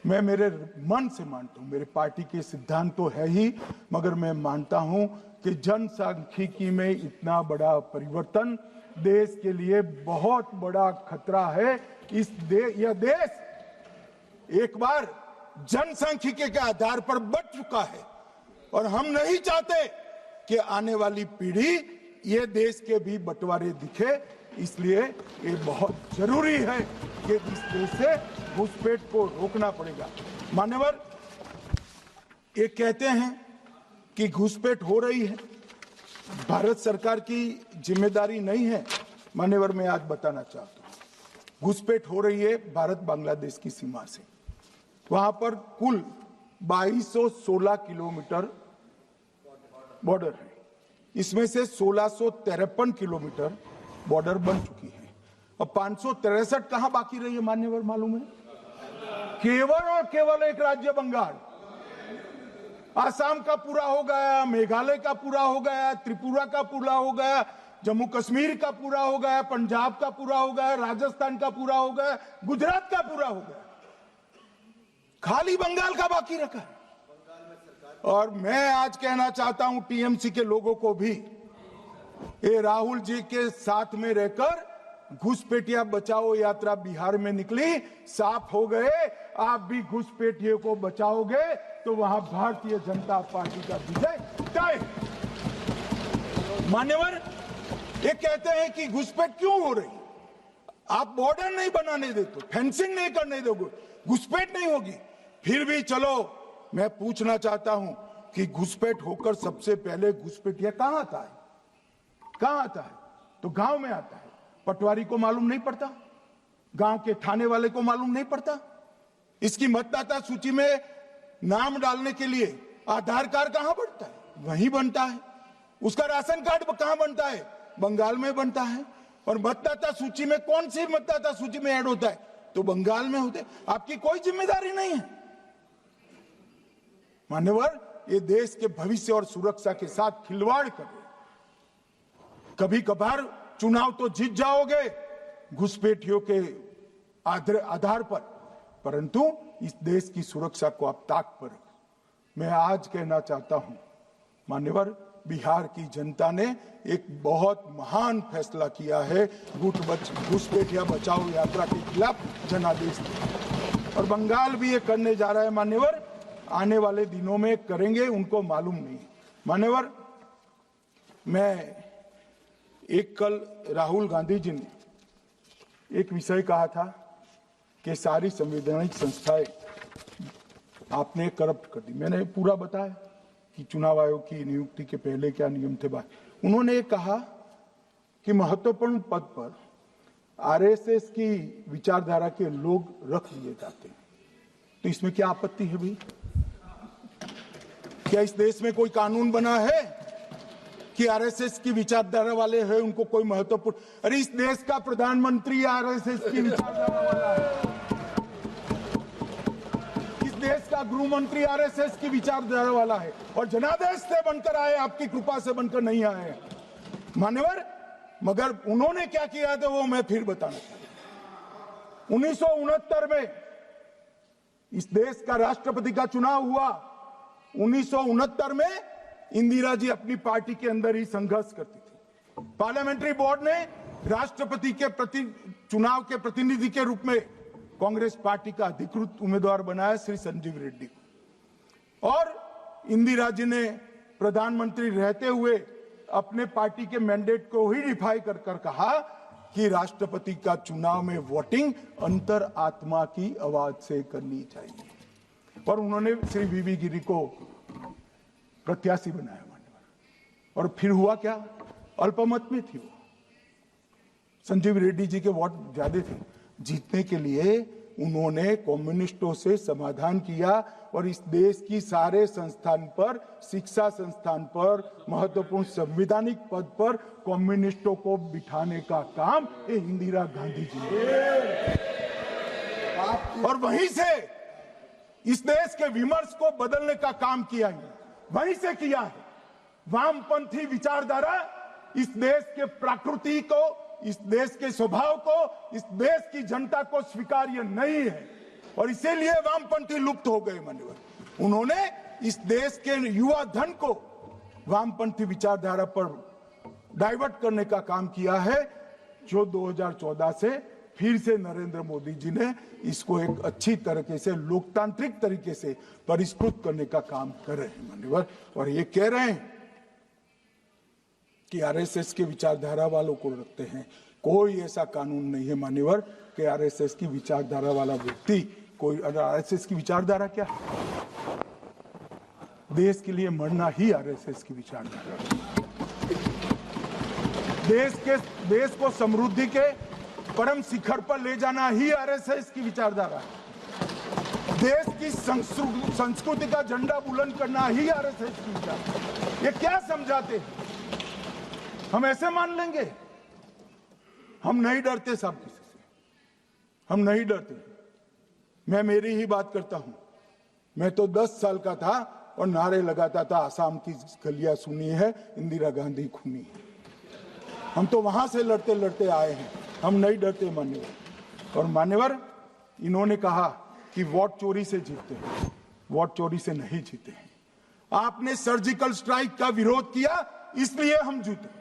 [SPEAKER 2] मैं मेरे मन से मानता हूं, मेरे पार्टी के सिद्धांत तो है ही, मगर मैं मानता हूं कि जनसांख्यिकी में इतना बड़ा परिवर्तन देश के लिए बहुत बड़ा खतरा है। यह देश एक बार जनसांख्यिकी के आधार पर बढ़ चुका है और हम नहीं चाहते कि आने वाली पीढ़ी ये देश के भी बंटवारे दिखे। इसलिए ये बहुत जरूरी है कि इस देश से घुसपैठ को रोकना पड़ेगा। मान्यवर, ये कहते हैं कि घुसपैठ हो रही है, भारत सरकार की जिम्मेदारी नहीं है। मान्यवर, मैं आज बताना चाहता हूं, घुसपैठ हो रही है भारत बांग्लादेश की सीमा से। वहां पर कुल 2216 किलोमीटर बॉर्डर है, इसमें से 1653 किलोमीटर बॉर्डर बन चुकी है और 563 कहां बाकी रही है मान्यवर मालूम है? केवल और केवल एक राज्य बंगाल। आसाम का पूरा हो गया, मेघालय का पूरा हो गया, त्रिपुरा का पूरा हो गया, जम्मू कश्मीर का पूरा हो गया, पंजाब का पूरा हो गया, राजस्थान का पूरा हो गया, गुजरात का पूरा हो गया, खाली बंगाल का बाकी रखा है। और मैं आज कहना चाहता हूं टीएमसी के लोगों को भी, ये राहुल जी के साथ में रहकर घुसपैठिया बचाओ यात्रा बिहार में निकली, साफ हो गए। आप भी घुसपैठियों को बचाओगे तो वहां भारतीय जनता पार्टी का विजय तय। मान्यवर, ये कहते हैं कि घुसपैठ क्यों हो रही? आप बॉर्डर नहीं बनाने देते, फेंसिंग नहीं करने दोगे, घुसपैठ नहीं होगी। फिर भी चलो, मैं पूछना चाहता हूं कि घुसपैठ होकर सबसे पहले घुसपैठिया कहां आता है? कहां आता है? तो गांव में आता है। पटवारी को मालूम नहीं पड़ता, गांव के थाने वाले को मालूम नहीं पड़ता। इसकी मतदाता सूची में नाम डालने के लिए आधार कार्ड कहां बनता है? वहीं बनता है। उसका राशन कार्ड कहां बनता है? बंगाल में बनता है। और मतदाता सूची में कौन सी मतदाता सूची में ऐड होता है? तो बंगाल में होते। आपकी कोई जिम्मेदारी नहीं है। मान्यवर, ये देश के भविष्य और सुरक्षा के साथ खिलवाड़ कर रहे। कभी कभार चुनाव तो जीत जाओगे घुसपैठियों के आधार पर, परंतु इस देश की सुरक्षा को आप ताक पर रखो। मैं आज कहना चाहता हूं मान्यवर, बिहार की जनता ने एक बहुत महान फैसला किया है, घुसपैठिया बचाओ यात्रा के खिलाफ जनादेश दिया। और बंगाल भी ये करने जा रहा है मान्यवर, आने वाले दिनों में करेंगे, उनको मालूम नहीं। मान्यवर, मैं कल राहुल गांधी जी ने एक विषय कहा था कि सारी संवैधानिक संस्थाएं आपने करप्ट कर दी। मैंने पूरा बताया कि चुनाव आयोग की नियुक्ति के पहले क्या नियम थे। उन्होंने ये कहा कि महत्वपूर्ण पद पर आरएसएस की विचारधारा के लोग रख लिए जाते हैं, तो इसमें क्या आपत्ति है भाई? क्या इस देश में कोई कानून बना है कि आरएसएस की विचारधारा वाले हैं उनको कोई महत्वपूर्ण? अरे इस देश का प्रधानमंत्री आरएसएस की विचारधारा वाला है, इस देश का गृह मंत्री आरएसएस की विचारधारा वाला है, और जनादेश से बनकर आए, आपकी कृपा से बनकर नहीं आए मान्यवर। मगर उन्होंने क्या किया था वो मैं फिर बताना चाहता हूं। 1969 में इस देश का राष्ट्रपति का चुनाव हुआ। 1969 में इंदिरा जी अपनी पार्टी के अंदर ही संघर्ष करती थी। पार्लियामेंट्री बोर्ड ने राष्ट्रपति के चुनाव के प्रतिनिधि के रूप में कांग्रेस पार्टी का अधिकृत उम्मीदवार बनाया श्री संजीव रेड्डी को, और इंदिरा जी ने प्रधानमंत्री रहते हुए अपने पार्टी के मैंडेट को ही डिफाई कर कहा कि राष्ट्रपति का चुनाव में वोटिंग अंतर आत्मा की आवाज से करनी चाहिए, और उन्होंने श्री वीवी गिरी को प्रत्याशी बनाया मान्यवर। और फिर हुआ क्या? अल्पमत में थी वो, संजीव रेड्डी जी के वोट ज्यादा थे। जीतने के लिए उन्होंने कम्युनिस्टों से समाधान किया, और इस देश की सारे संस्थान पर, शिक्षा संस्थान पर, महत्वपूर्ण संवैधानिक पद पर कम्युनिस्टों को बिठाने का काम ये इंदिरा गांधी जी ने, और वहीं से इस देश के विमर्श को बदलने का काम किया है, वहीं से किया है। वामपंथी विचारधारा इस देश के प्रकृति को, इस देश के स्वभाव को, इस देश की जनता को स्वीकार्य नहीं है, और इसीलिए वामपंथी लुप्त हो गए मान्यवर। उन्होंने इस देश के युवा धन को वामपंथी विचारधारा पर डाइवर्ट करने का काम किया है, जो 2014 से फिर से नरेंद्र मोदी जी ने इसको एक अच्छी तरीके से, लोकतांत्रिक तरीके से परिष्कृत करने का काम कर रहे हैं मान्यवर। और ये कह रहे हैं कि आरएसएस के विचारधारा वालों को रखते हैं। कोई ऐसा कानून नहीं है मान्यवर कि आरएसएस की विचारधारा वाला व्यक्ति कोई, आरएसएस की विचारधारा क्या है? देश के लिए मरना ही आरएसएस की विचारधारा। देश को समृद्धि के परम शिखर पर ले जाना ही आरएसएस की विचारधारा है। देश की संस्कृति का झंडा बुलंद करना ही आरएसएस की विचारधारा। ये क्या समझाते हैं? हम ऐसे मान लेंगे? हम नहीं डरते साहब किसी से, हम नहीं डरते। मैं मेरी ही बात करता हूं। मैं तो 10 साल का था और नारे लगाता था, आसाम की गलियां सुनी है, इंदिरा गांधी खूनी है। हम तो वहां से लड़ते लड़ते आए हैं, हम नहीं डरते मान्यवर। और मान्यवर, इन्होंने कहा कि वोट चोरी से जीतते हैं, वोट चोरी से नहीं जीते हैं। आपने सर्जिकल स्ट्राइक का विरोध किया, इसलिए हम जीते।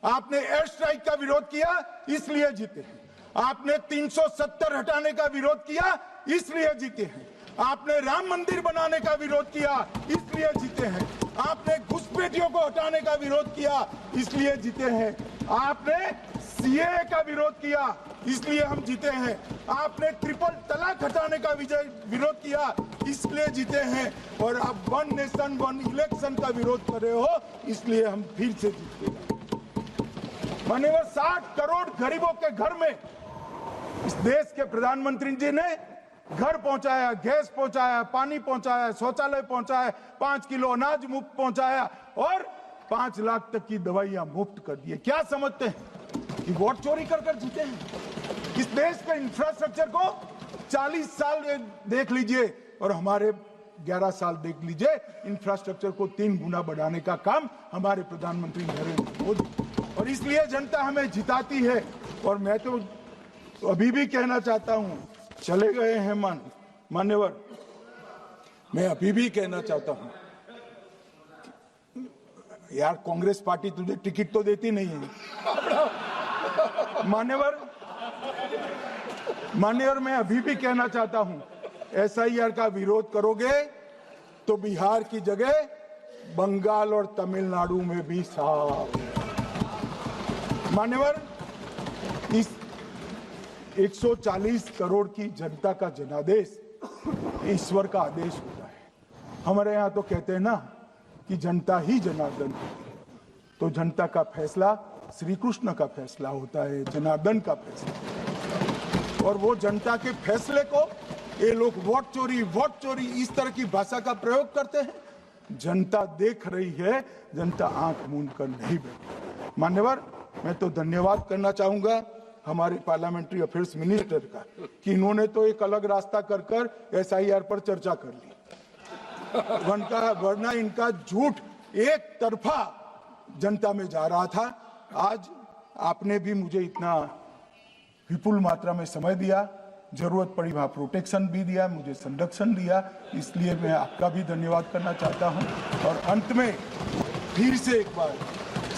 [SPEAKER 2] आपने एयर स्ट्राइक का विरोध किया, इसलिए जीते हैं। आपने 370 हटाने का विरोध किया, इसलिए जीते हैं। आपने राम मंदिर बनाने का विरोध किया, इसलिए जीते हैं। आपने घुसपैठियों को हटाने का विरोध किया, इसलिए जीते हैं। आपने सीएए का विरोध किया, इसलिए हम जीते हैं। आपने ट्रिपल तलाक हटाने का विरोध किया, इसलिए जीते हैं। और अब 1 नेशन 1 इलेक्शन का विरोध कर रहे हो, इसलिए हम फिर से जीते हैं। माननीय 60 करोड़ गरीबों के घर में इस देश के प्रधानमंत्री जी ने घर पहुंचाया, गैस पहुंचाया, पानी पहुंचाया, शौचालय पहुंचाया, 5 किलो अनाज मुफ्त पहुंचाया, और 5 लाख तक की दवाइयां मुफ्त कर दी। क्या समझते हैं कि वोट चोरी कर कर जीते हैं? इस देश के इंफ्रास्ट्रक्चर को 40 साल देख लीजिए और हमारे 11 साल देख लीजिए, इंफ्रास्ट्रक्चर को 3 गुना बढ़ाने का काम हमारे प्रधानमंत्री नरेंद्र मोदी। और इसलिए जनता हमें जिताती है। और मैं तो अभी भी कहना चाहता हूं, चले गए हैं मान्यवर, मैं अभी भी कहना चाहता हूं, यार कांग्रेस पार्टी तुझे टिकट तो देती नहीं है। मान्यवर मैं अभी भी कहना चाहता हूं, एसआईआर का विरोध करोगे तो बिहार की जगह बंगाल और तमिलनाडु में भी साफ। मान्यवर, इस 140 करोड़ की जनता का जनादेश ईश्वर का आदेश होता है। हमारे यहाँ तो कहते हैं ना कि जनता ही जनार्दन होती है, तो जनता का फैसला श्री कृष्ण का फैसला होता है, जनार्दन का फैसला। और वो जनता के फैसले को ये लोग वोट चोरी इस तरह की भाषा का प्रयोग करते हैं। जनता देख रही है, जनता आंख मूंद कर नहीं बैठी। मान्यवर, मैं तो धन्यवाद करना चाहूंगा हमारे पार्लियामेंट्री अफेयर्स मिनिस्टर का कि इन्होंने तो एक अलग रास्ता कर एसआईआर पर चर्चा कर ली, वरना इनका झूठ एक तरफा जनता में जा रहा था। आज आपने भी मुझे इतना विपुल मात्रा में समय दिया, जरूरत पड़ी वहां प्रोटेक्शन भी दिया, मुझे संरक्षण दिया, इसलिए मैं आपका भी धन्यवाद करना चाहता हूं। और अंत में फिर से एक बार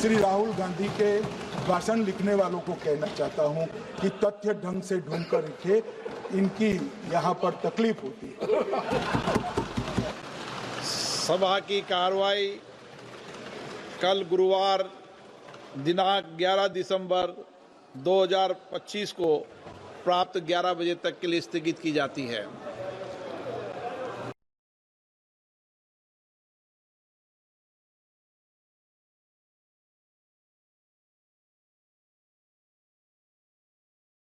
[SPEAKER 2] श्री राहुल गांधी के भाषण लिखने वालों को कहना चाहता हूं कि तथ्य ढंग से ढूंढ कर लिखे, इनकी यहाँ पर तकलीफ होती है।
[SPEAKER 1] सभा की कार्रवाई कल गुरुवार दिनांक 11 दिसंबर 2025 को प्राप्त 11 बजे तक के लिए स्थगित की जाती है।